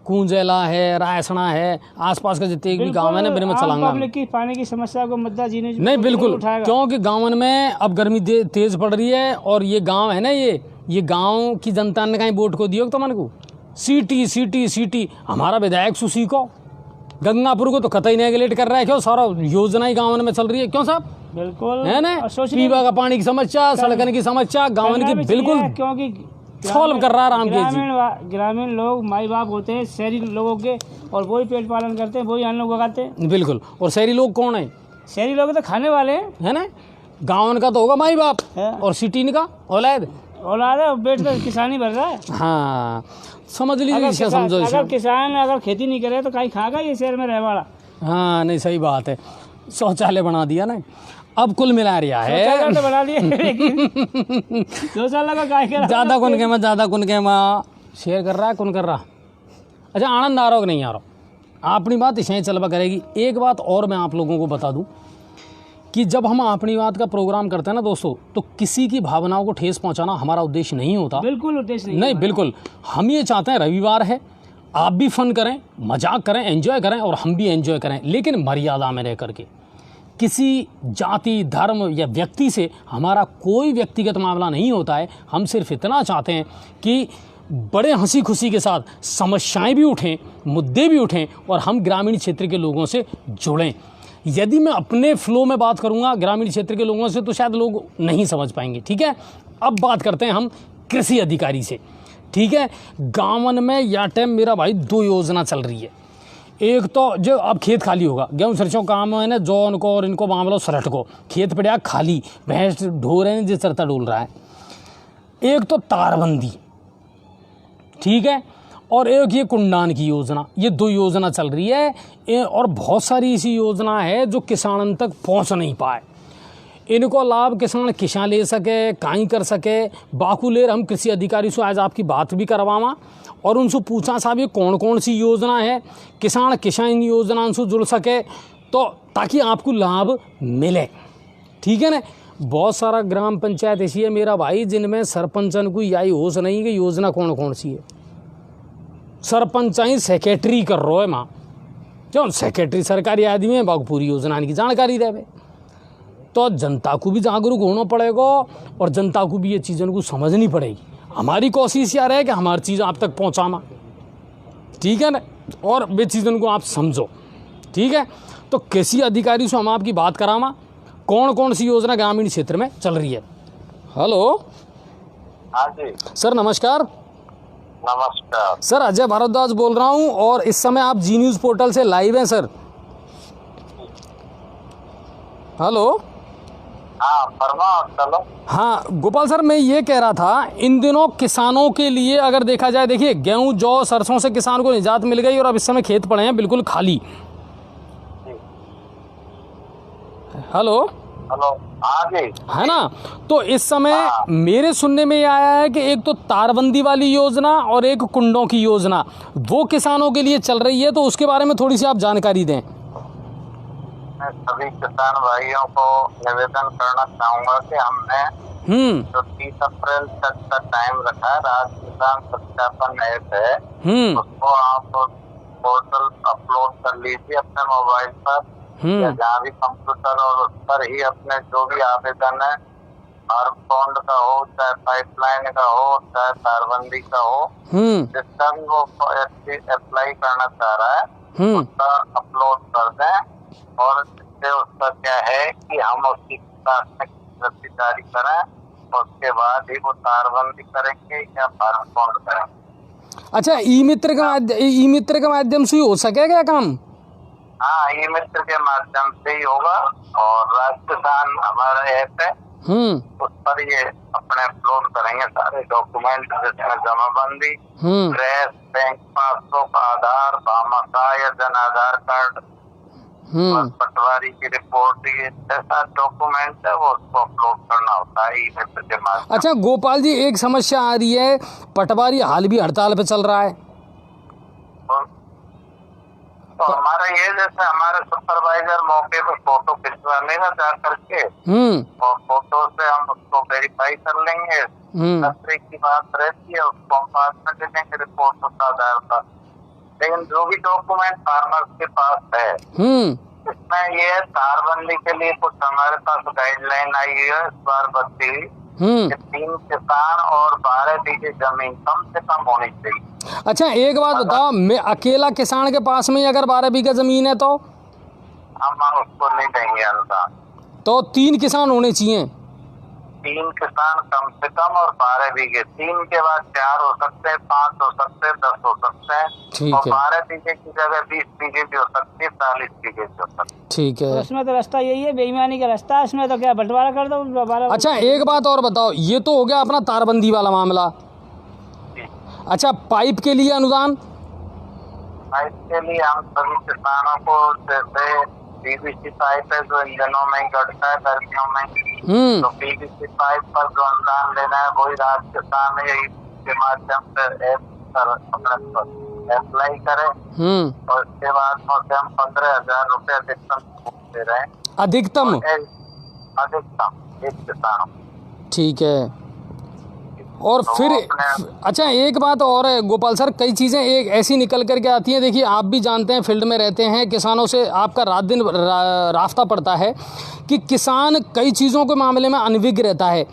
कुंजेला है, रायसना है, आसपास के जितने भी गांव है ना मेरे में चलाऊंगा। पब्लिक की पानी की समस्या को मुद्दा जीने नहीं बिल्कुल, क्योंकि गाँव में अब गर्मी तेज पड़ रही है, और ये गांव है ना, ये गांव की जनता ने कहीं वोट को दियो तो मन को सिटी सिटी सिटी। हमारा विधायक सुशी को गंगापुर को तो कतई नेगलेक्ट कर रहा है, क्यों सारा योजना ही गाँव में चल रही है, क्यों साहब? बिल्कुल है ना, पीवा का पानी की समस्या, सड़कन की समस्या गाँव की बिल्कुल क्योंकि सॉल्व कर रहा है राम के जी। ग्रामीण लोग माई बाप होते हैं शहरी लोगों के, और वही पेट पालन करते हैं, वही अन्न उगाते हैं। बिल्कुल, और शहरी लोग कौन है? शहरी लोग तो खाने वाले हैं, है ना, गाँव का तो होगा माई बाप है, और सिटी का औलाद है, पेट तो किसानी भर रहा है। हाँ, समझ लीजिए, समझो। अगर किसान अगर खेती नहीं करे तो कहीं खाएगा ये शहर में रह वाला। हाँ नहीं, सही बात है, शौचालय बना दिया ना, अब कुल मिला रहा है तो बना दिया लेकिन 2 साल लगा ज़्यादा कुन के माँ शेयर कर रहा है, कौन कर रहा? अच्छा, आनंद आ रहा हो कि नहीं आ रहा? अपनी बात इसे चलवा करेगी। एक बात और मैं आप लोगों को बता दूं कि जब हम अपनी बात का प्रोग्राम करते हैं ना दोस्तों, तो किसी की भावनाओं को ठेस पहुंचाना हमारा उद्देश्य नहीं होता। बिल्कुल उद्देश्य नहीं, बिल्कुल। हम ये चाहते हैं रविवार है, आप भी फन करें, मजाक करें, एंजॉय करें, और हम भी एंजॉय करें, लेकिन मर्यादा में रह करके। किसी जाति, धर्म या व्यक्ति से हमारा कोई व्यक्तिगत मामला नहीं होता है। हम सिर्फ इतना चाहते हैं कि बड़े हंसी खुशी के साथ समस्याएं भी उठें, मुद्दे भी उठें, और हम ग्रामीण क्षेत्र के लोगों से जुड़ें। यदि मैं अपने फ्लो में बात करूंगा ग्रामीण क्षेत्र के लोगों से, तो शायद लोग नहीं समझ पाएंगे। ठीक है, अब बात करते हैं हम कृषि अधिकारी से। ठीक है, गाँवन में या टाइम मेरा भाई 2 योजना चल रही है। एक तो जो अब खेत खाली होगा, गेहूँ सरसों काम है ना, जौन को और इनको मामलो सरट को, खेत पड़ा खाली, भैंस ढो रहे हैं, जिस चरता डोल रहा है। एक तो तारबंदी, ठीक है, और एक ये कुंडान की योजना। ये 2 योजना चल रही है, और बहुत सारी ऐसी योजना है जो किसानों तक पहुंच नहीं पाए। इनको लाभ किसान ले सके, काई कर सके। बाकू लेर हम कृषि अधिकारी से आज आपकी बात भी करवावा, और उनसे पूछा साहब ये कौन कौन सी योजना है, किसान योजना से जुड़ सके, तो ताकि आपको लाभ मिले। ठीक है ना, बहुत सारा ग्राम पंचायत ऐसी है मेरा भाई जिनमें सरपंचन को यही होश नहीं कि योजना कौन कौन सी है। सरपंच ही सेक्रेटरी कर रहा है माँ, क्यों सेक्रेटरी सरकारी आदमी है, बाकी पूरी योजना की जानकारी देवे। तो जनता को भी जागरूक होना पड़ेगा, और जनता को भी ये चीज़ों को समझनी पड़ेगी। हमारी कोशिश यार है कि हमारी चीज़ आप तक पहुँचाना, ठीक है ना, और वे चीज़ों को आप समझो। ठीक है, तो कृषि अधिकारी से हम आपकी बात करावा, कौन कौन सी योजना ग्रामीण क्षेत्र में चल रही है। हेलो, हाँ जी सर नमस्कार। नमस्कार सर, अजय भारद्वाज बोल रहा हूं, और इस समय आप जी न्यूज़ पोर्टल से लाइव हैं सर। हेलो, हाँ फरमा चलो। हाँ गोपाल सर, मैं ये कह रहा था इन दिनों किसानों के लिए अगर देखा जाए, देखिए गेहूं जौ सरसों से किसान को निजात मिल गई और अब इस समय खेत पड़े हैं बिल्कुल खाली। हेलो हेलो, हाँ जी, है ना। तो इस समय मेरे सुनने में ये आया है कि एक तो तारबंदी वाली योजना और एक कुंडों की योजना वो किसानों के लिए चल रही है, तो उसके बारे में थोड़ी सी आप जानकारी दें। मैं सभी किसान भाइयों को निवेदन करना चाहूंगा कि हमने जो 30 अप्रैल तक का टाइम रखा है, राज्य किसान सत्यापन ऐप है, उसको आप पोर्टल अपलोड कर लीजिए अपने मोबाइल पर या जहाँ भी कंप्यूटर, और उस पर ही अपने जो भी आवेदन है, फार्म पॉन्ड का हो, चाहे पाइपलाइन का हो, चाहे तारबंदी का हो, जिसका भी वो अप्लाई करना चाह रहा है उसका अपलोड कर दें। और इससे उसका क्या है कि हम उसकी रसीद जारी करें, उसके बाद ही वो तारबंदी करेंगे या फार्म पॉन्ड करेंगे। अच्छा, ई मित्र के माध्यम से ही हो सकेगा काम? हाँ, ई मित्र के माध्यम से ही होगा। और राजस्थान हमारा ऐप है, उस पर ये अपने अपलोड करेंगे सारे डॉक्यूमेंट, जिसमें जमाबंदी, ड्रेस, बैंक पासबुक, आधार, भामाशाह या जन आधार कार्ड, पटवारी की रिपोर्ट, ये जैसा डॉक्यूमेंट है वो उसको अपलोड करना होता है ई मित्र के माध्यम। अच्छा गोपाल जी, एक समस्या आ रही है, पटवारी हाल भी हड़ताल पे चल रहा है। तो हमारा ये, जैसे हमारे सुपरवाइजर मौके पर फोटो खिंचवा लेगा जा करके, और फोटो से हम उसको वेरीफाई कर लेंगे। खतरे की बात रहती है, उसको हम बाद में दे देंगे रिपोर्ट उस आधार पर। लेकिन जो भी डॉक्यूमेंट फार्मर्स के पास है, इसमें ये तारबंदी के लिए कुछ हमारे पास गाइडलाइन आई है इस बार बदली हुई, 3 किसान और 12 बीघे जमीन कम से कम होनी चाहिए। अच्छा एक बात बताओ, मैं अकेला किसान के पास में अगर 12 बीघा जमीन है तो हम उसको नहीं देंगे अनुदान। तो 3 किसान होने चाहिए। 3 किसान कम से कम और 12 बीघे, 3 के बाद 4 हो सकते हैं, 5 हो सकते हैं, 10 हो सकते हैं, और 12 बीघे की जगह 20 बीघे भी हो सकती है, 40 बीघे भी हो सकती है। ठीक है, तो उसमें तो रास्ता यही है, बेईमानी का रास्ता है इसमें, तो क्या बंटवारा कर दो। अच्छा एक बात और बताओ, ये तो हो गया अपना तारबंदी वाला मामला। अच्छा पाइप के लिए अनुदान? पाइप के लिए हम सभी किसानों को, जैसे पीवीसी पाइप है जो इंजनों में गड़ता है गर्मियों में, तो पीवीसी पाइप पर जो अनुदान लेना है वही राज्य किसान के माध्यम से अपने अप्लाई करे, और इसके बाद हम 15,000 रुपये अधिकतम दे रहे हैं। अधिकतम एक किसान। ठीक है। और तो फिर अच्छा एक बात और है गोपाल सर, कई चीज़ें एक ऐसी निकल करके आती हैं, देखिए आप भी जानते हैं, फील्ड में रहते हैं, किसानों से आपका रात दिन रास्ता पड़ता है कि किसान कई चीज़ों के मामले में अनभिज्ञ रहता है।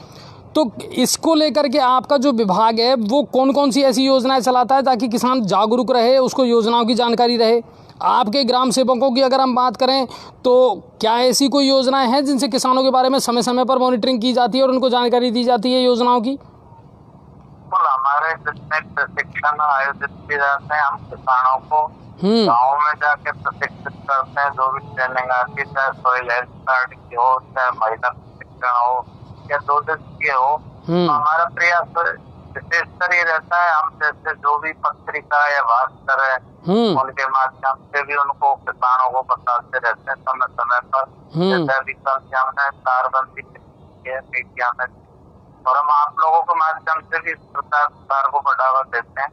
तो इसको लेकर के आपका जो विभाग है वो कौन कौन सी ऐसी योजनाएं चलाता है ताकि किसान जागरूक रहे, उसको योजनाओं की जानकारी रहे? आपके ग्राम सेवकों की अगर हम बात करें तो क्या ऐसी कोई योजनाएं हैं जिनसे किसानों के बारे में समय समय पर मॉनिटरिंग की जाती है और उनको जानकारी दी जाती है योजनाओं की? हमारे जितने प्रशिक्षण आयोजित किए जाते हैं, हम किसानों को गाँव में जाके प्रशिक्षित करते हैं। जो भी ट्रेनिंग आती है, चाहे सॉइल हेल्थ कार्ड की हो, चाहे महिला प्रशिक्षण हो या दूध की हो, तो हमारा प्रयास विशेषकर ये रहता है, हम जैसे जो भी पत्रिका या भास्कर है उनके माध्यम से भी उनको किसानों को बताते रहते हैं समय समय पर। जैसे अभी कल हमने तारबंदी मीडिया में, और हम आप लोगों के माध्यम से भी प्रचार को बढ़ावा देते हैं।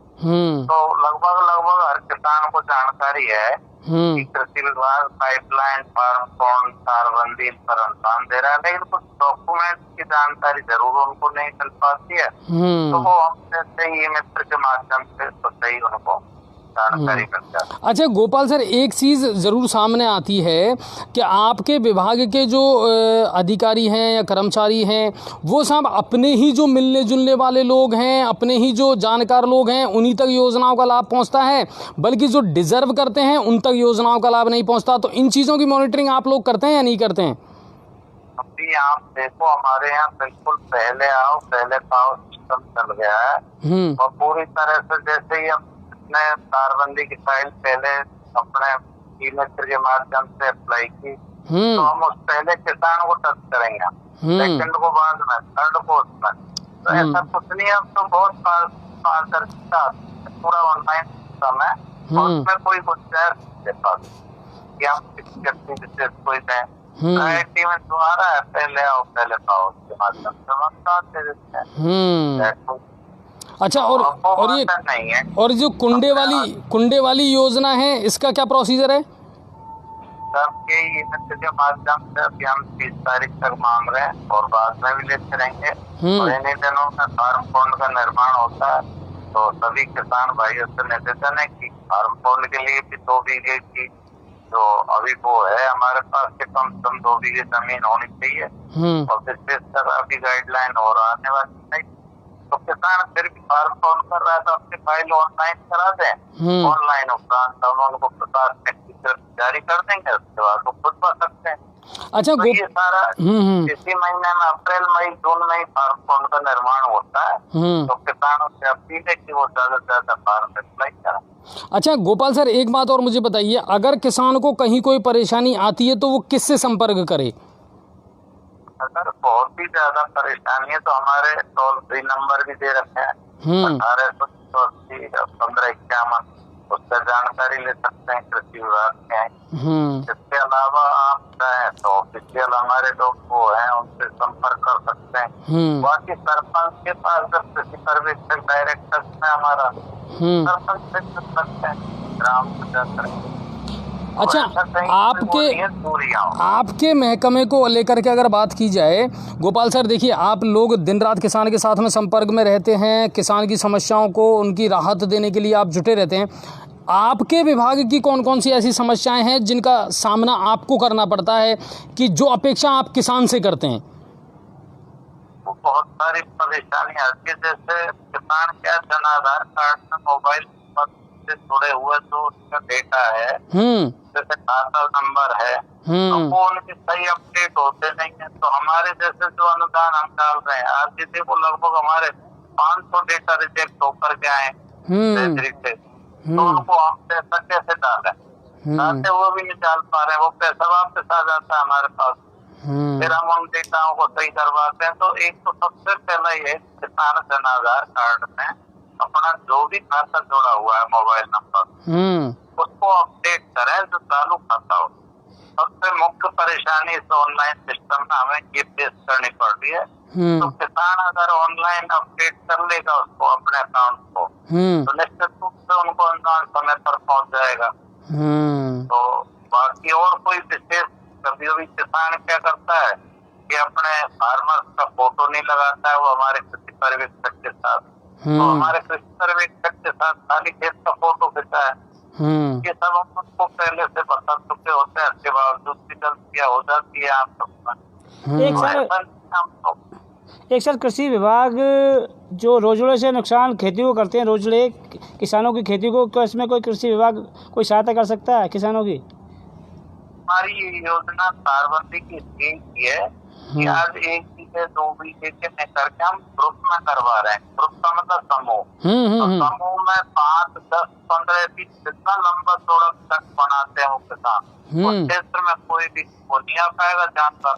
तो लगभग हर किसान को जानकारी है कि कृषि विभाग पाइपलाइन, फार्म पॉन्ड, तारबंदी पर अनुदान दे रहा है, लेकिन कुछ डॉक्यूमेंट की जानकारी जरूर उनको नहीं मिल पाती है, तो वो हम ई मित्र के माध्यम से तो सही उनको जानकारी मिल जाती है। अच्छा गोपाल सर, एक चीज़ ज़रूर सामने आती है कि आपके विभाग के जो अधिकारी हैं या कर्मचारी हैं वो सब अपने ही जो मिलने जुलने वाले लोग हैं, अपने ही जो जानकार लोग हैं, उन्हीं तक योजनाओं का लाभ पहुंचता है, बल्कि जो डिजर्व करते हैं उन तक योजनाओं का लाभ नहीं पहुंचता। तो इन चीज़ों की मॉनिटरिंग आप लोग करते हैं या नहीं करते हैं? अभी आप देखो, हमारे यहाँ बिल्कुल पहले आओ पहले पाओ सिस्टम चल गया है, और पूरी तरह से जैसे ही तारबंदी की फाइल पहले अपने ई मित्र के माध्यम से अप्लाई की, तो हम उस पहले किसान को टच करेंगे, सेकंड को बाद में, थर्ड को उसमें। तो ऐसा कुछ नहीं है, अब तो बहुत पारदर्शिता, पूरा ऑनलाइन सिस्टम है और उसमें कोई गुंजाइश कि हम किसी व्यक्ति विशेष कोई दें, प्रायोरिटी में जो आ रहा है पहले आओ पहले पाओ, उसके माध्यम से हम साथ दे देते हैं। अच्छा, और जो कुंडे वाली योजना है, इसका क्या प्रोसीजर है? सबके के माध्यम से अभी हम 30 तारीख तक मांग रहे हैं और बाद में भी लेते रहेंगे। और इन्हीं दिनों में फार्म फंड का निर्माण होता है, तो सभी किसान भाइयों से निवेदन है कि फार्म फंड के लिए भी 2 बीघे की जो अभी वो है हमारे पास के कम से कम 2 बीघे जमीन होनी चाहिए और विशेष तरह अभी गाइडलाइन और आने वाली है। तो किसान फिर भी फार्म फंड कर रहा है तो अपनी फाइल ऑनलाइन करा दें, ऑनलाइन उपरांत हम उनको प्रकार जारी कर देंगे, उसके बाद वो खुद पा सकते हैं। अच्छा, तो ये सारा इसी महीने में अप्रैल मई जून में ही फार्म फंड का निर्माण होता है। तो किसानों से अपील है कि वो ज्यादा से ज्यादा फार्म अप्लाई करें। अच्छा गोपाल सर, एक बात और मुझे बताइए, अगर किसान को कहीं कोई परेशानी आती है तो वो किससे संपर्क करे? अगर बहुत ही ज्यादा परेशानी है तो हमारे टोल फ्री नंबर भी दे रखे हैं 1880 1551, उससे जानकारी ले सकते हैं कृषि विभाग के। इसके अलावा आप चाहें तो ऑफिशियल हमारे लोग वो हैं, उनसे संपर्क कर सकते हैं। बाकी सरपंच के पास जब कृषि सर्वेक्षण डायरेक्टर में हमारा सरपंच से कर सकते हैं, ग्राम पंचायत। अच्छा, आपके महकमे को लेकर के अगर बात की जाए गोपाल सर, देखिए आप लोग दिन रात किसान के साथ में संपर्क में रहते हैं, किसान की समस्याओं को उनकी राहत देने के लिए आप जुटे रहते हैं। आपके विभाग की कौन कौन सी ऐसी समस्याएं हैं जिनका सामना आपको करना पड़ता है, कि जो अपेक्षा आप किसान से करते हैं? बहुत सारी परेशानी आती है, जैसे किसान क्या जन आधार कार्ड में मोबाइल से जुड़े हुए जो उसका डेटा है, जैसे खाता नंबर है, तो वो उनके सही अपडेट होते नहीं है। तो हमारे जैसे जो अनुदान हम डाल रहे हैं, आज जैसे वो लगभग हमारे 500 डेटा रिजेक्ट होकर के आए से, तो उनको हम पैसा कैसे डालें, डालते वो भी नहीं डाल पा रहे हैं, वो पैसा वापस आ जाता है हमारे पास, फिर हम उन डेटाओं को सही करवाते हैं। तो एक तो सबसे पहला ये किसान जन आधार कार्ड में अपना जो भी खाता जुड़ा हुआ है मोबाइल नंबर, उसको अपडेट करें जो चालू खाता हो। सबसे मुख्य परेशानी इस ऑनलाइन सिस्टम में हमें ये फेस करनी पड़ रही है। तो किसान अगर ऑनलाइन अपडेट कर लेगा उसको अपने अकाउंट को, तो निश्चित रूप से उनको अनुदान समय पर पहुंच जाएगा। तो बाकी और कोई विशेष, कभी कभी किसान क्या करता है कि अपने फार्मर्स का फोटो नहीं लगाता है, वो हमारे कृषि पर्यवेक्षक के साथ, तो हमारे कृषि सर्वेक्षक के साथ खाली खेत का फोटो खींचा है। ये सब हम उसको पहले से बता चुके होते हैं, इसके बावजूद भी गलतियां हो जाती है आप सबका। एक सर कृषि विभाग जो रोजड़े से नुकसान खेती को करते हैं, रोजड़े किसानों की खेती को, क्या इसमें कोई कृषि विभाग कोई सहायता कर सकता है किसानों की? हमारी योजना तारबंदी की स्कीम की है कि आज 1 बीघे 2 बीघे के में करके हम ग्रुप में करवा रहे हैं। ग्रुप का मतलब समूह, तो समूह में 5, 10, 15 20 जितना लंबा चौड़ा तक बनाते हैं वो किसान, उस क्षेत्र में कोई भी वो नहीं आ पाएगा जानकर।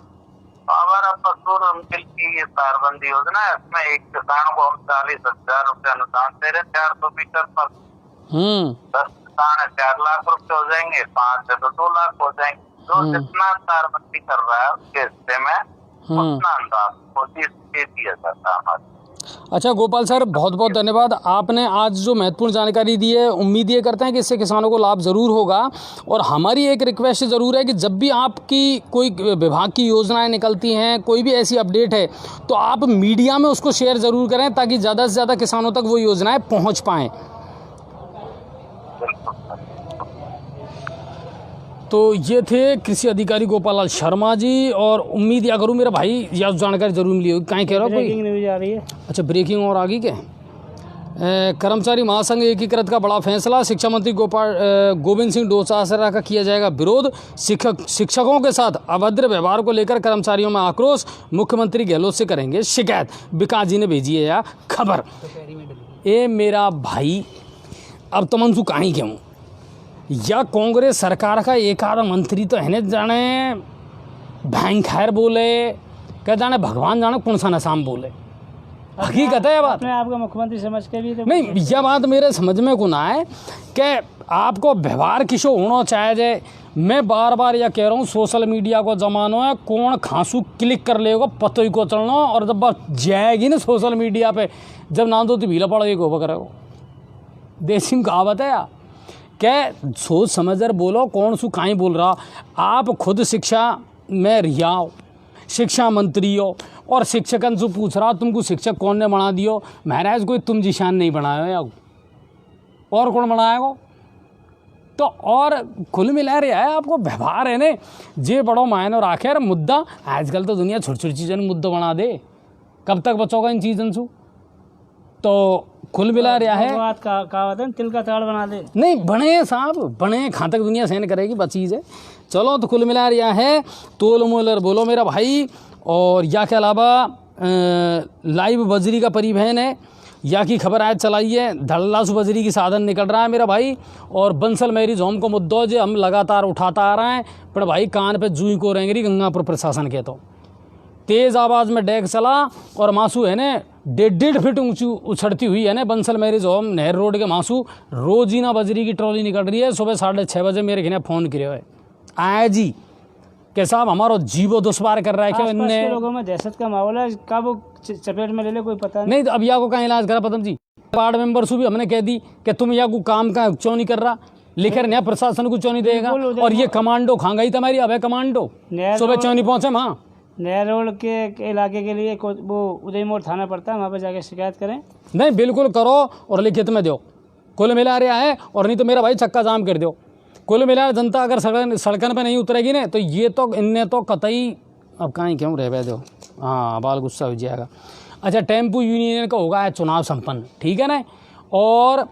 तो हमारा पशु उनके लिए ये तारबंदी योजना है, इसमें एक किसान को हम 40,000 रुपये अनुदान दे रहे हैं 400 मीटर पर। 10 किसान है 4 लाख रुपए हो जाएंगे, 5 है तो 2 लाख हो जाएंगे। जो जितना तारबंदी कर रहा है उसके हिस्से में उतना अनुदान दे दिया जाता है हमारे। अच्छा गोपाल सर, बहुत बहुत धन्यवाद, आपने आज जो महत्वपूर्ण जानकारी दी है। उम्मीद ये करते हैं कि इससे किसानों को लाभ ज़रूर होगा। और हमारी एक रिक्वेस्ट ज़रूर है कि जब भी आपकी कोई विभाग की योजनाएं निकलती हैं, कोई भी ऐसी अपडेट है, तो आप मीडिया में उसको शेयर ज़रूर करें ताकि ज़्यादा से ज़्यादा किसानों तक वो योजनाएं पहुँच पाएँ। तो ये थे कृषि अधिकारी गोपाल लाल शर्मा जी, और उम्मीद या करूँ मेरा भाई यह जानकारी जरूर मिली होगी। कहीं कह रहा हूँ ब्रेकिंग न्यूज आ रही है। अच्छा, ब्रेकिंग और आगे क्या? कर्मचारी महासंघ एकीकृत का बड़ा फैसला, शिक्षा मंत्री गोविंद सिंह डोटासरा का किया जाएगा विरोध, शिक्षकों के साथ अभद्र व्यवहार को लेकर कर्मचारियों में आक्रोश, मुख्यमंत्री गहलोत से करेंगे शिकायत, विकास जी ने भेजी है यह खबर। ए मेरा भाई, अब तो मनसू कहीं क्यों, या कांग्रेस सरकार का एक आधा मंत्री तो है जाने भैंग खैर बोले, क्या जाने भगवान जाने कौन सा नसाम बोले। हकीकत है ये बात। अपने आप को मुख्यमंत्री समझ के भी तो नहीं, यह बात मेरे समझ में को ना है कि आपको व्यवहार किसो होना चाहिए। मैं बार बार यह कह रहा हूँ, सोशल मीडिया को जमानो है, कौन खांसू क्लिक कर लेगा पतो ही को चलना, और जब बात जाएगी ना सोशल मीडिया पे, जब ना तो भीला पड़ेगी को करेगा। देसी में कहावत है यार, क्या सोच समझ कर बोलो, कौन सू काई बोल रहा। आप खुद शिक्षा में रिया हो, शिक्षा मंत्री हो, और शिक्षकन से पूछ रहा तुमको शिक्षक कौन ने बना दियो। महाराज कोई तुम जिशान नहीं बनाया या और कौन बनाएगा। तो और कुल मिला रहा है आपको व्यवहार है ने जे बड़ो मायने राखे। यार मुद्दा आजकल तो दुनिया छोटी छोटी चीज़ों में मुद्दा बना दे, कब तक बचोगा इन चीज़ों से। तो कुल मिला रहा है बात कहावत है, तिल का ताड़ बना दे। नहीं बने साहब, बने कहाँ तक दुनिया सहन करेगी बचीज है। चलो तो कुल मिला रहा है, तोल मोलर बोलो मेरा भाई। और या के अलावा लाइव बजरी का परिवहन है, या की खबर आज चलाई है, धड़ल्ला से बजरी की साधन निकल रहा है मेरा भाई। और बंसल मैरिज होम को मुद्दों जो हम लगातार उठाता आ रहे हैं, पर भाई कान पे जूई को रहेंगे गंगापुर प्रशासन के। तो तेज़ आवाज़ में डेक चला और मासू है ने 1.5 फीट ऊंची उछड़ती हुई है ने बंसल मैरिज होम नहर रोड के मासू रोजीना बजरी की ट्रॉली निकल रही है। सुबह 6:30 बजे मेरे घने फ़ोन करे है आया जी के साहब हमारा जीवो दुश्वार कर रहा है। क्या इनने लोगों में दहशत का माहौल है, कब चपेट में ले ले कोई पता नहीं। तो अब या को कहाँ इलाज करा पदम जी। वार्ड मेंबर से भी हमने कह दी कि तुम या को काम का क्यों नहीं कर रहा, लिखे नया प्रशासन को क्यों नहीं देगा। और ये कमांडो खा गई तुम्हारी, अब है कमांडो सुबह क्यों नहीं पहुँचे। वहाँ नहर रोड के इलाके के लिए वो उदय मोड़ थाना पड़ता है, वहाँ पर जाके शिकायत करें। नहीं बिल्कुल करो और लिखित में दो, कुल मिला रहा है। और नहीं तो मेरा भाई चक्का जाम कर दो। कुल मिला जनता अगर सड़कन पे नहीं उतरेगी ना तो ये तो इनने तो कतई अब कहीं क्यों रह दो। हाँ बाल गुस्सा हो जाएगा। अच्छा टेम्पू यूनियन का होगा चुनाव संपन्न, ठीक है ना। और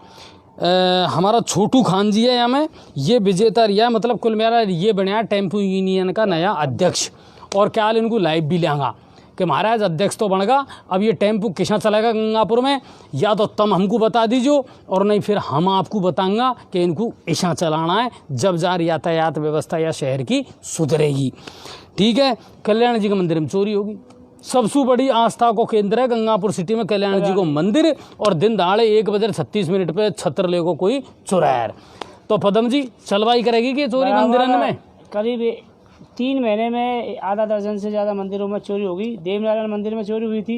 हमारा छोटू खान जी है हमें ये विजेता रिया, मतलब कुल मिला ये बनाया टेम्पू यूनियन का नया अध्यक्ष। और क्या इनको लाइव भी लेंगा कि महाराज अध्यक्ष तो बनेगा। अब ये टेम्पू किसा चलेगा गंगापुर में, या तो तुम हमको बता दीजिए और नहीं फिर हम आपको बताएंगा कि इनको ऐसा चलाना है जब जार यातायात व्यवस्था या शहर की सुधरेगी, ठीक है। कल्याण जी के मंदिर में चोरी होगी, सबसे बड़ी आस्था को केंद्र है गंगापुर सिटी में कल्याण जी को मंदिर। और दिन दहाड़े 1:36 पे छत्र ले को कोई चुरायर। तो पदम जी चलवाई करेगी कि चोरी मंदिर में। करीब 3 महीने में आधा दर्जन से ज्यादा मंदिरों में चोरी होगी। देवनारायण मंदिर में चोरी हुई थी,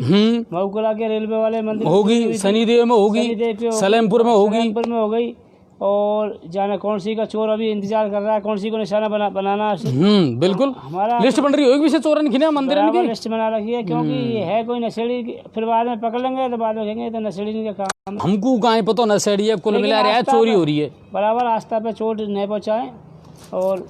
मऊकला के रेलवे वाले मंदिर होगी, शनिदेव में होगी, सलेमपुर में हो गई। और जाने कौन सी का चोर अभी इंतजार कर रहा है, कौन सी को निशाना बनाना। बिल्कुल हमारा लिस्ट बन रही होगी से चोरन खिने मंदिर की लिस्ट बना रखी है, क्योंकि ये है कोई नशेड़ी। फिर बाद में पकड़ लेंगे तो बाद में कहेंगे तो नशेड़ी का काम। हमको कहाँ पता नशेड़ी है, कुल मिला रहा है चोरी हो रही है। बराबर आस्था पे चोट नहीं पहुँचाए। और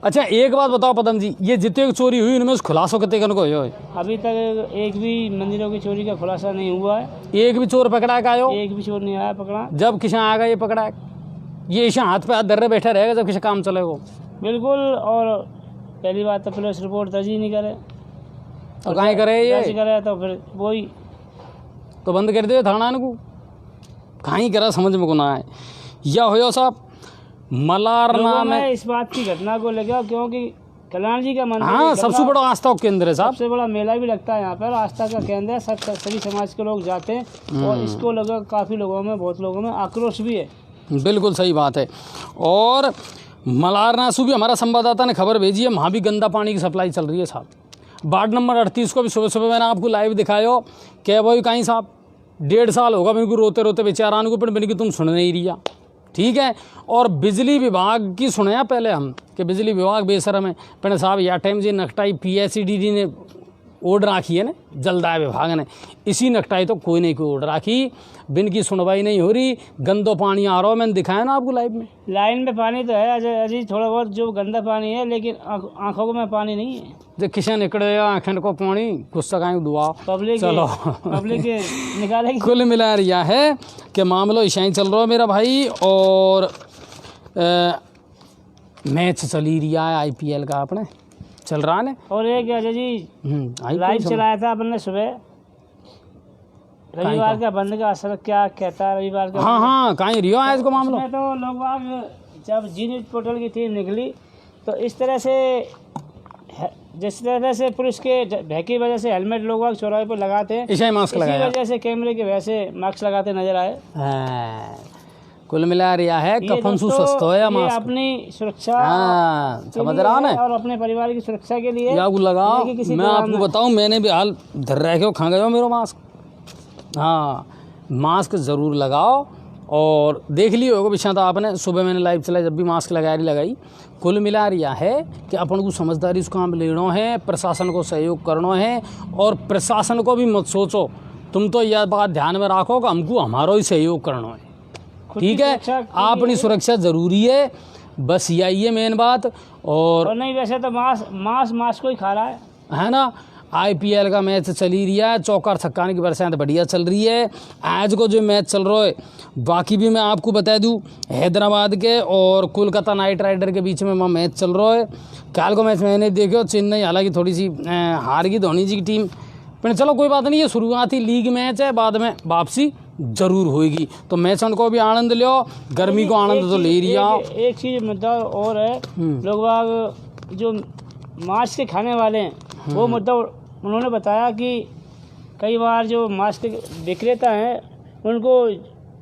अच्छा एक बात बताओ पदम जी, ये जितने की चोरी हुई उनमें खुलासा कितने को हो? अभी तक एक भी मंदिरों की चोरी का खुलासा नहीं हुआ है। एक भी चोर पकड़ा का आयो? एक भी चोर नहीं आया पकड़ा। जब किसान आएगा ये पकड़ा, ये ऐसा हाथ पे हाथ धर बैठा रहेगा जब किसी काम चलेगा। बिल्कुल। और पहली बात तो पुलिस रिपोर्ट दर्ज ही नहीं करे तो कहाँ करे ये करे तो फिर वही तो बंद कर दे थाना को, कहाँ करा समझ में को ना आए। या हो साहब मलारना में इस बात की घटना को लेकर, क्योंकि कल्याण जी का मंदिर हाँ सबसे बड़ा आस्था केंद्र है साहब, सबसे बड़ा मेला भी लगता है यहाँ पर, आस्था का केंद्र है। सभी समाज के लोग जाते हैं और इसको लेकर काफ़ी लोगों में, बहुत लोगों में आक्रोश भी है। बिल्कुल सही बात है। और मलारना से भी हमारा संवाददाता ने खबर भेजी है, वहाँ भी गंदा पानी की सप्लाई चल रही है साहब। वार्ड नंबर 38 को भी सुबह सुबह मैंने आपको लाइव दिखाया क्या भाई कहीं साहब 1.5 साल होगा मेरे को रोते रोते बेचारान को, पर मेरे की तुम सुन नहीं रही, ठीक है। और बिजली विभाग की सुने पहले हम कि बिजली विभाग बेशरम है, पर साहब या टाइम जी नकटाई PSCDD ने ऑर्डर राखी है ना, जलदाय विभाग ने, इसी नकटाई तो कोई नहीं कोई ऑर्डर राखी, बिन की सुनवाई नहीं हो रही। गंदो पानी आ रहा हो, मैंने दिखाया ना आपको लाइव में। लाइन में पानी तो है अजी थोड़ा बहुत जो गंदा पानी है, लेकिन आंखों में पानी नहीं है। जो किसान निकले आँखन को पानी गुस्सा का दुआ पब्लिक चलो पब्लिक निकालेगी। कुल मिला रिया है कि मामलो ऐसा ही चल रहा है मेरा भाई। और मैच चली रिया है IPL का अपने चल रहा है। और एक अजय जी लाइव चलाया था अपन ने सुबह, रविवार का बंद का असर क्या कहता है रविवार का? हाँ कहीं रियो है इसको मामलो। तो लोग जब जी न्यूज़ पोर्टल की टीम निकली तो इस तरह से जिस तरह से पुलिस के भय की वजह से हेलमेट लोग वहाँ चौराहे पर लगाते हैं, इसे मास्क इसी लगाया। वजह से कैमरे की वजह से मास्क लगाते नजर आए। हाँ, कुल मिला रिया है ये कफन सु दोस्तों, सस्तो है ये मास्क। अपनी सुरक्षा हाँ, के समझ लिए रहा है ना। और अपने परिवार की सुरक्षा के लिए या लगाओ, ये कि किसी मैं दौरान आपको में- बताऊं, मैंने भी हाल धर रह के खा गया मेरा मास्क। हाँ, मास्क ज़रूर लगाओ। और देख लियो होगा पिछा था आपने, सुबह मैंने लाइव चलाई जब भी मास्क लगाई। कुल मिला रिया है कि अपन को समझदारी से काम लेना है, प्रशासन को सहयोग करना है। और प्रशासन को भी मत सोचो, तुम तो यह बात ध्यान में रखो कि हमको हमारा ही सहयोग करना है, खुद की ठीक है। सुरक्षा के अपनी लिए- सुरक्षा ज़रूरी है, बस यही है मेन बात। और नहीं वैसे तो मांस को ही खा रहा है ना। IPL का मैच चल ही रहा है, चौकार छक्काने की बरसात बढ़िया चल रही है। आज को जो मैच चल रहा है, बाकी भी मैं आपको बता दूं, हैदराबाद के और कोलकाता नाइट राइडर के बीच में वहाँ मैच चल रहा है। कल को मैच मैंने देखो, चेन्नई हालांकि थोड़ी सी हार गई धोनी जी की टीम, पर चलो कोई बात नहीं, ये शुरुआती लीग मैच है, बाद में वापसी जरूर होगी। तो मैच को भी आनंद लो, गर्मी को आनंद तो ले रही आओ। एक चीज मुद्दा और है, लोग बाग जो मांस के खाने वाले हैं वो मुद्दा उन्होंने बताया कि कई बार जो मांस के विक्रेता हैं उनको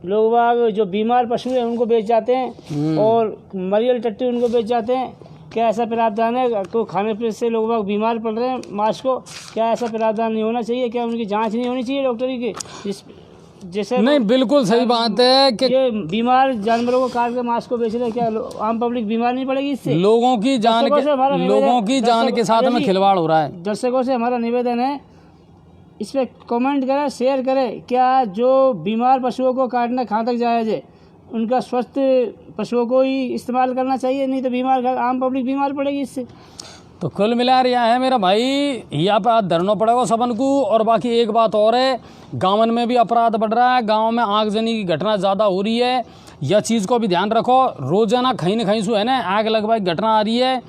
लोग बाग जो बीमार पशु हैं उनको बेच जाते हैं और मरियल टट्टी उनको बेच जाते हैं। क्या ऐसा प्रावधान है को खाने पे से लोग बाग बीमार पड़ रहे हैं मांस को? क्या ऐसा प्रावधान नहीं होना चाहिए? क्या उनकी जांच नहीं होनी चाहिए डॉक्टरी की? जैसे नहीं, बिल्कुल सही बात है कि ये बीमार जानवरों को काट के मांस को बेच रहे हैं, क्या आम पब्लिक बीमार नहीं पड़ेगी इससे? लोगों की जान दर्शकों से हमारा के निवेदन- लोगों की जान के साथ में खिलवाड़ हो रहा है। दर्शकों से हमारा निवेदन है, इस पर कमेंट करें, शेयर करें। क्या जो बीमार पशुओं को काटना घातक जायज़ है? उनका स्वस्थ पशुओं को ही इस्तेमाल करना चाहिए, नहीं तो बीमार आम पब्लिक बीमार पड़ेगी इससे। तो कुल मिला रहा है मेरा भाई, यहाँ पे धरना पड़ेगा सबन को। और बाकी एक बात और है, गाँवन में भी अपराध बढ़ रहा है, गांव में आगजनी की घटना ज़्यादा हो रही है। यह चीज़ को भी ध्यान रखो, रोजाना कहीं न कहीं से है ना आग लगवाई घटना आ रही है।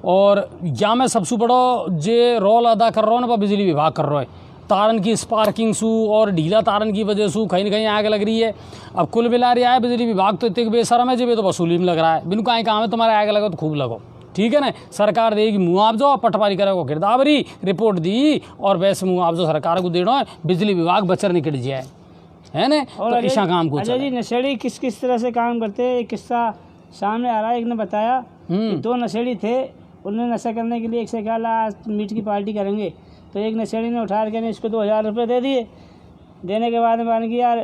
और या मैं सबसे बड़ो जे रोल अदा कर रहा हूँ ना, बिजली विभाग कर रहा है। तारन की स्पार्किंग सू और ढीला तारन की वजह से कहीं न कहीं आग लग रही है। अब कुल मिला रहा है बिजली विभाग तो इतने बेशरम है जब ये तो वसूली में लग रहा है। बिनु कहीं काम है तुम्हारे आग लगो तो खूब लगो, ठीक है ना। सरकार देगी मुआवजा, पटवारी करेगा गिरदावरी, रिपोर्ट दी और वैसे मुआवजा सरकार को देना है, बिजली विभाग बचर निकल जाए, है ना। तो ऐसा काम को अजय जी नशेड़ी किस किस तरह से काम करते हैं, एक किस्सा सामने आ रहा है। एक ने बताया कि दो नशेड़ी थे, उन्होंने नशा करने के लिए एक से कहा आज मीट की पार्टी करेंगे, तो एक नशेड़ी ने उठा के इसको 2000 रुपये दे दिए। देने के बाद में मान कि यार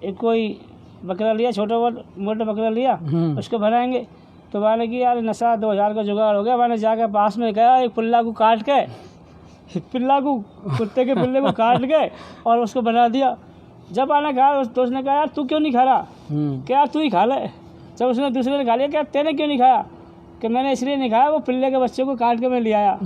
एक कोई बकरा लिया, छोटा मोटा बकरा लिया, उसको बनाएंगे। तो माने कि यार नशा 2000 का जुगाड़ हो गया। मैंने जाकर पास में गया, एक पिल्ला को काट के, पिल्ला को कुत्ते के पिल्ले को काट के और उसको बना दिया। जब आने कहा तो उसने कहा यार तू क्यों नहीं खा रहा? क्या यार तू ही खा ले। जब उसने दूसरे ने खा लिया, क्या तेने क्यों नहीं खाया? कि मैंने इसलिए नहीं खाया, वो पिल्ले के बच्चे को काट के मैं ले आया।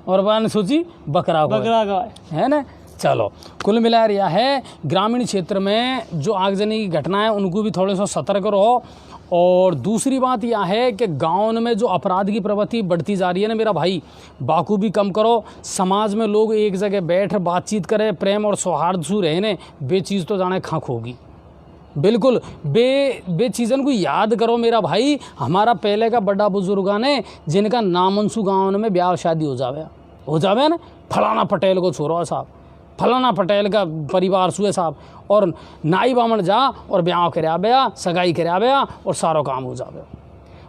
और बाने सोची बकरा का है ना। चलो कुल मिला रहा है, ग्रामीण क्षेत्र में जो आगजनी की घटना है उनको भी थोड़े सा सतर्क रहो। और दूसरी बात यह है कि गाँव में जो अपराध की प्रवृत्ति बढ़ती जा रही है ना मेरा भाई, बाकू भी कम करो। समाज में लोग एक जगह बैठ बातचीत करें, प्रेम और सौहार्द से रहने, बे चीज़ तो जाने खाक होगी। बिल्कुल बे चीज़न को याद करो मेरा भाई। हमारा पहले का बड़ा बुजुर्गा ने जिनका नामंसू गाँव में ब्याह शादी हो जावे ना, फलाना पटेल को छोरो साहब, फलाना पटेल का परिवार सुए साहब, और नाई बामण जा और ब्याह कराया बया, सगाई कराया बया और सारा काम हो जावे।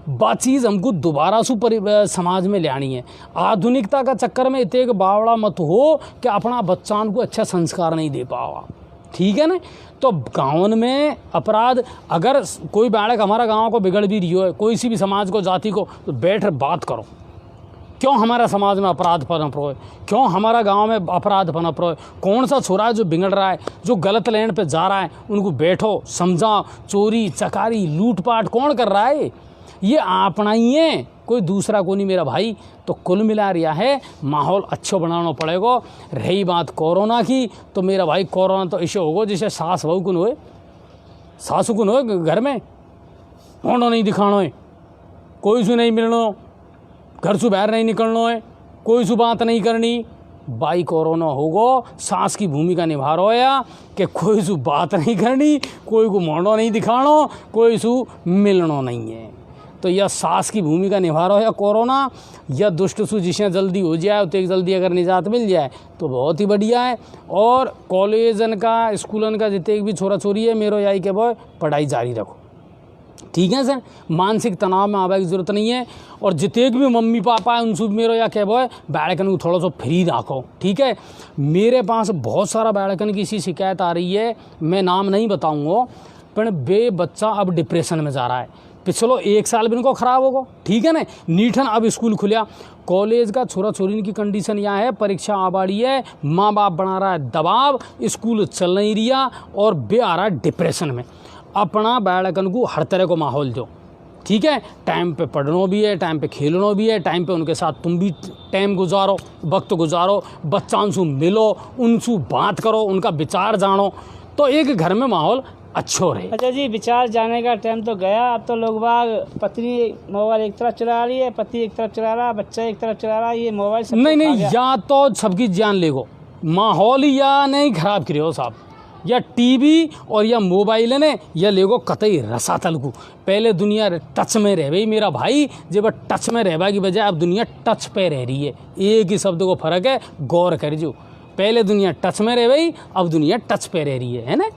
बात चीज़ हमको दोबारा समाज में लानी है। आधुनिकता का चक्कर में इतने बावड़ा मत हो कि अपना बच्चान को अच्छा संस्कार नहीं दे पाओ, ठीक है ना। तो गाँव में अपराध, अगर कोई बालक हमारा गाँव को बिगड़ भी रही हो, कोई सी भी समाज को जाति को, तो बैठ बात करो, क्यों हमारा समाज में अपराध पनप रहा है, क्यों हमारा गांव में अपराध पनप रहा है, कौन सा छोरा है जो बिगड़ रहा है, जो गलत लैंड पे जा रहा है, उनको बैठो समझाओ। चोरी चकारी लूटपाट कौन कर रहा है, ये अपना ही है, कोई दूसरा को नहीं मेरा भाई। तो कुल मिला रहा है माहौल अच्छा बनाना पड़ेगा। रही बात कोरोना की, तो मेरा भाई कोरोना तो ऐसे होगा जैसे सास बहू कुन होए, सासू कुन होए घर में, होना नहीं दिखाना है, कोई से नहीं मिलना, घर से बाहर नहीं निकलना है, कोई से बात नहीं करनी। भाई कोरोना होगा, सास की भूमिका निभा रहा है कि कोई से बात नहीं करनी, कोई को मोड़ना नहीं दिखाना, कोई से मिलना नहीं है। तो तो या सास की भूमिका निभा रहा हो या कोरोना, या दुष्ट सूजिशें जल्दी हो जाए तो एक जल्दी अगर निजात मिल जाए तो बहुत ही बढ़िया है। और कॉलेजन का स्कूलन का जितने भी छोरा छोरी है मेरो यही के बॉय पढ़ाई जारी रखो, ठीक है सर। मानसिक तनाव में आवे की जरूरत नहीं है। और जितने भी मम्मी पापा है उनसे मेरो या कह बॉय बालकन को थोड़ा सा फ्री रखो, ठीक है। मेरे पास बहुत सारा बालकन की इसी शिकायत आ रही है, मैं नाम नहीं बताऊँगा, पर बे बच्चा अब डिप्रेशन में जा रहा है। पिछलो 1 साल भी इनको ख़राब होगा, ठीक है ना। नीठन अब स्कूल खुलिया, कॉलेज का छोरा छोरी की कंडीशन यहाँ है, परीक्षा आ बाड़ी है, माँ बाप बना रहा है दबाव, स्कूल चल नहीं रिया और बे आ रहा है डिप्रेशन में। अपना बालकन को हर तरह को माहौल दो, ठीक है। टाइम पे पढ़ना भी है, टाइम पे खेलना भी है, टाइम पे उनके साथ तुम भी टाइम गुजारो, वक्त गुजारो, बच्चों से मिलो, उनसे बात करो, उनका विचार जानो, तो एक घर में माहौल अच्छो रहे। अच्छा जी, विचार जाने का टाइम तो गया। अब तो लोग बाग पत्नी मोबाइल एक तरफ चला रही है, पति एक तरफ चला रहा, बच्चा एक तरफ चला रहा, ये मोबाइल सब नहीं, या तो सबकी जान लेगो, माहौल या नहीं खराब करियो साहब, या टीवी और या मोबाइल ने या लेगो कतई रसातल को। पहले दुनिया टच में रह गई मेरा भाई, जब टच में रहने की बजाय अब दुनिया टच पे रह रही है। एक ही शब्द को फर्क है, गौर कर जो। पहले दुनिया टच में रह गई, अब दुनिया टच पे रह रही है ना।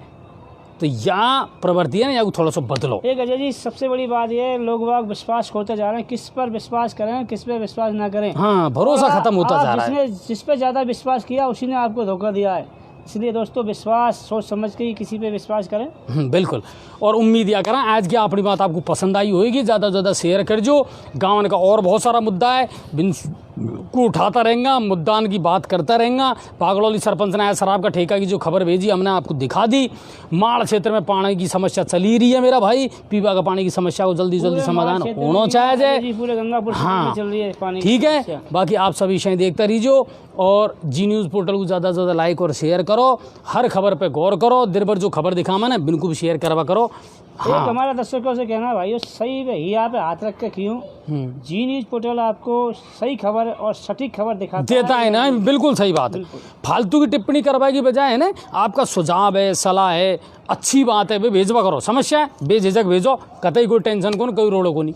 तो या प्रवृत्ति है ना, या थोड़ा सा बदलो। एक अजय जी सबसे बड़ी बात ये है, लोग बाग विश्वास खोते जा रहे हैं, किस पर विश्वास करें किस पे विश्वास ना करें। हाँ, भरोसा खत्म होता जा रहा है। जिस पे ज़्यादा विश्वास किया उसी ने आपको धोखा दिया है। इसलिए दोस्तों विश्वास सोच समझ के ही किसी पे विश्वास करें। बिल्कुल। और उम्मीद या करें आज की अपनी बात आपको पसंद आई होगी, ज़्यादा से ज़्यादा शेयर कर जो। गाँव का और बहुत सारा मुद्दा है, बिन को उठाता रहेगा, मुद्दान की बात करता रहेगा। पागड़ौली सरपंच ने शराब का ठेका की जो खबर भेजी हमने आपको दिखा दी। माड़ क्षेत्र में पानी की समस्या चली रही है मेरा भाई, पीवा का पानी की समस्या को जल्दी जल्दी समाधान होना चाहिए। पूरे गंगापुर हाँ चल रही है पानी, ठीक है। बाकी आप सभी विषय देखते रहिए और जी न्यूज़ पोर्टल को ज़्यादा से ज़्यादा लाइक और शेयर करो, हर खबर पे गौर करो, दिन भर जो खबर दिखावा ना बिल्कुल शेयर करवा करो। हाँ। हमारा दर्शकों से कहना भाई सही भैया पे हाथ रख के क्यों, जी न्यूज़ पोर्टल आपको सही खबर और सटीक खबर देता है ना। बिल्कुल सही बात है। फालतू की टिप्पणी करवाए की बजाय है ना, आपका सुझाव है, सलाह है, अच्छी बात है, वे भेजवा करो। समस्या है बेझिझक भेजो, कतई कोई टेंशन को कोई रोड़ो को नहीं,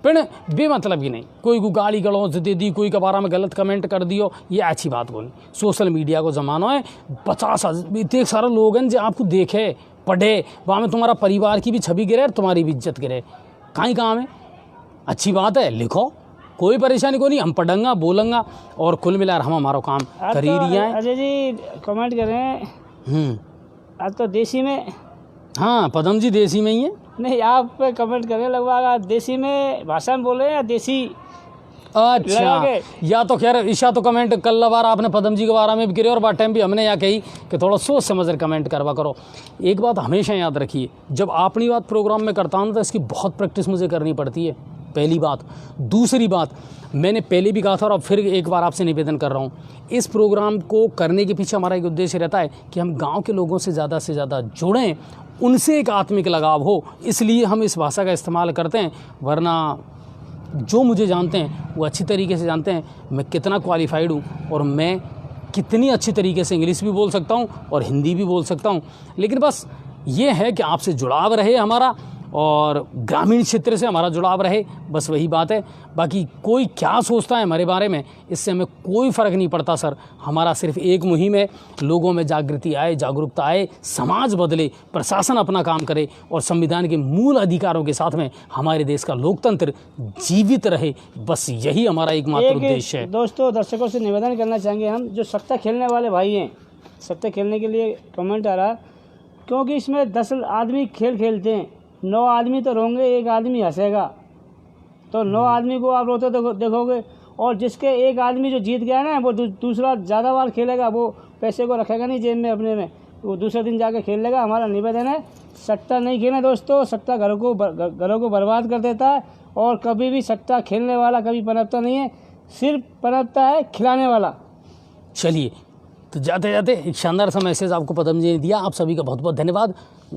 फिर बेमतलब की नहीं। कोई को गाली गलौज दे दी, कोई के बारे में गलत कमेंट कर दियो, ये अच्छी बात को नहीं। सोशल मीडिया को ज़माना है, 50 इतने सारे लोग हैं जो आपको देखे पढ़े, वहाँ में तुम्हारा परिवार की भी छवि गिरे, तुम्हारी भी इज्जत गिरे, कहीं काम है। अच्छी बात है, लिखो, कोई परेशानी को नहीं, हम पढ़ेंगे बोलेंगे और कुल मिलाकर हम हमारा काम कर ही रही हैं। अजय जी कमेंट करें आज तो देसी में। हाँ, पदम जी देसी में ही है। नहीं, आप कमेंट करें लगभग देसी में भाषा में बोले या देसी। अच्छा, या तो खैर ईशा तो कमेंट कल बार आपने पदम जी के बारे में भी करे और बार टाइम भी हमने यहाँ कही कि थोड़ा सोच समझ कर कमेंट करवा करो। एक बात हमेशा याद रखिए, जब अपनी बात प्रोग्राम में करता हूँ तो इसकी बहुत प्रैक्टिस मुझे करनी पड़ती है, पहली बात। दूसरी बात, मैंने पहले भी कहा था और अब फिर एक बार आपसे निवेदन कर रहा हूँ, इस प्रोग्राम को करने के पीछे हमारा एक उद्देश्य रहता है कि हम गाँव के लोगों से ज़्यादा जुड़ें, उनसे एक आत्मिक लगाव हो, इसलिए हम इस भाषा का इस्तेमाल करते हैं। वरना जो मुझे जानते हैं वो अच्छी तरीके से जानते हैं मैं कितना क्वालिफाइड हूँ और मैं कितनी अच्छी तरीके से इंग्लिश भी बोल सकता हूँ और हिंदी भी बोल सकता हूँ। लेकिन बस ये है कि आपसे जुड़ाव रहे हमारा और ग्रामीण क्षेत्र से हमारा जुड़ाव रहे, बस वही बात है। बाकी कोई क्या सोचता है हमारे बारे में इससे हमें कोई फ़र्क नहीं पड़ता सर। हमारा सिर्फ एक मुहिम है, लोगों में जागृति आए, जागरूकता आए, समाज बदले, प्रशासन अपना काम करे और संविधान के मूल अधिकारों के साथ में हमारे देश का लोकतंत्र जीवित रहे, बस यही हमारा एकमात्र उद्देश्य है। दोस्तों दर्शकों से निवेदन करना चाहेंगे हम, जो सट्टा खेलने वाले भाई हैं, सट्टा खेलने के लिए कमेंट आ रहा है, क्योंकि इसमें 10 आदमी खेल खेलते हैं, 9 आदमी तो रोंगे, एक आदमी हंसेगा, तो 9 आदमी को आप रोते देखोगे और जिसके एक आदमी जो जीत गया ना वो दूसरा ज़्यादा बार खेलेगा, वो पैसे को रखेगा नहीं जेब में अपने में, वो दूसरे दिन जाके खेल लेगा। हमारा निवेदन है सट्टा नहीं खेलना दोस्तों, सट्टा घरों को बर्बाद कर देता है और कभी भी सट्टा खेलने वाला कभी पनपता नहीं है, सिर्फ पनपता है खिलाने वाला। चलिए, तो जाते जाते एक शानदार सा मैसेज आपको पदम जी ने दिया, आप सभी का बहुत बहुत धन्यवाद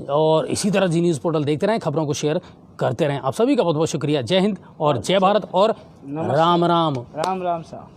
और इसी तरह जी न्यूज़ पोर्टल देखते रहें, खबरों को शेयर करते रहें। आप सभी का बहुत बहुत शुक्रिया। जय हिंद और जय भारत और राम राम। राम राम साहब।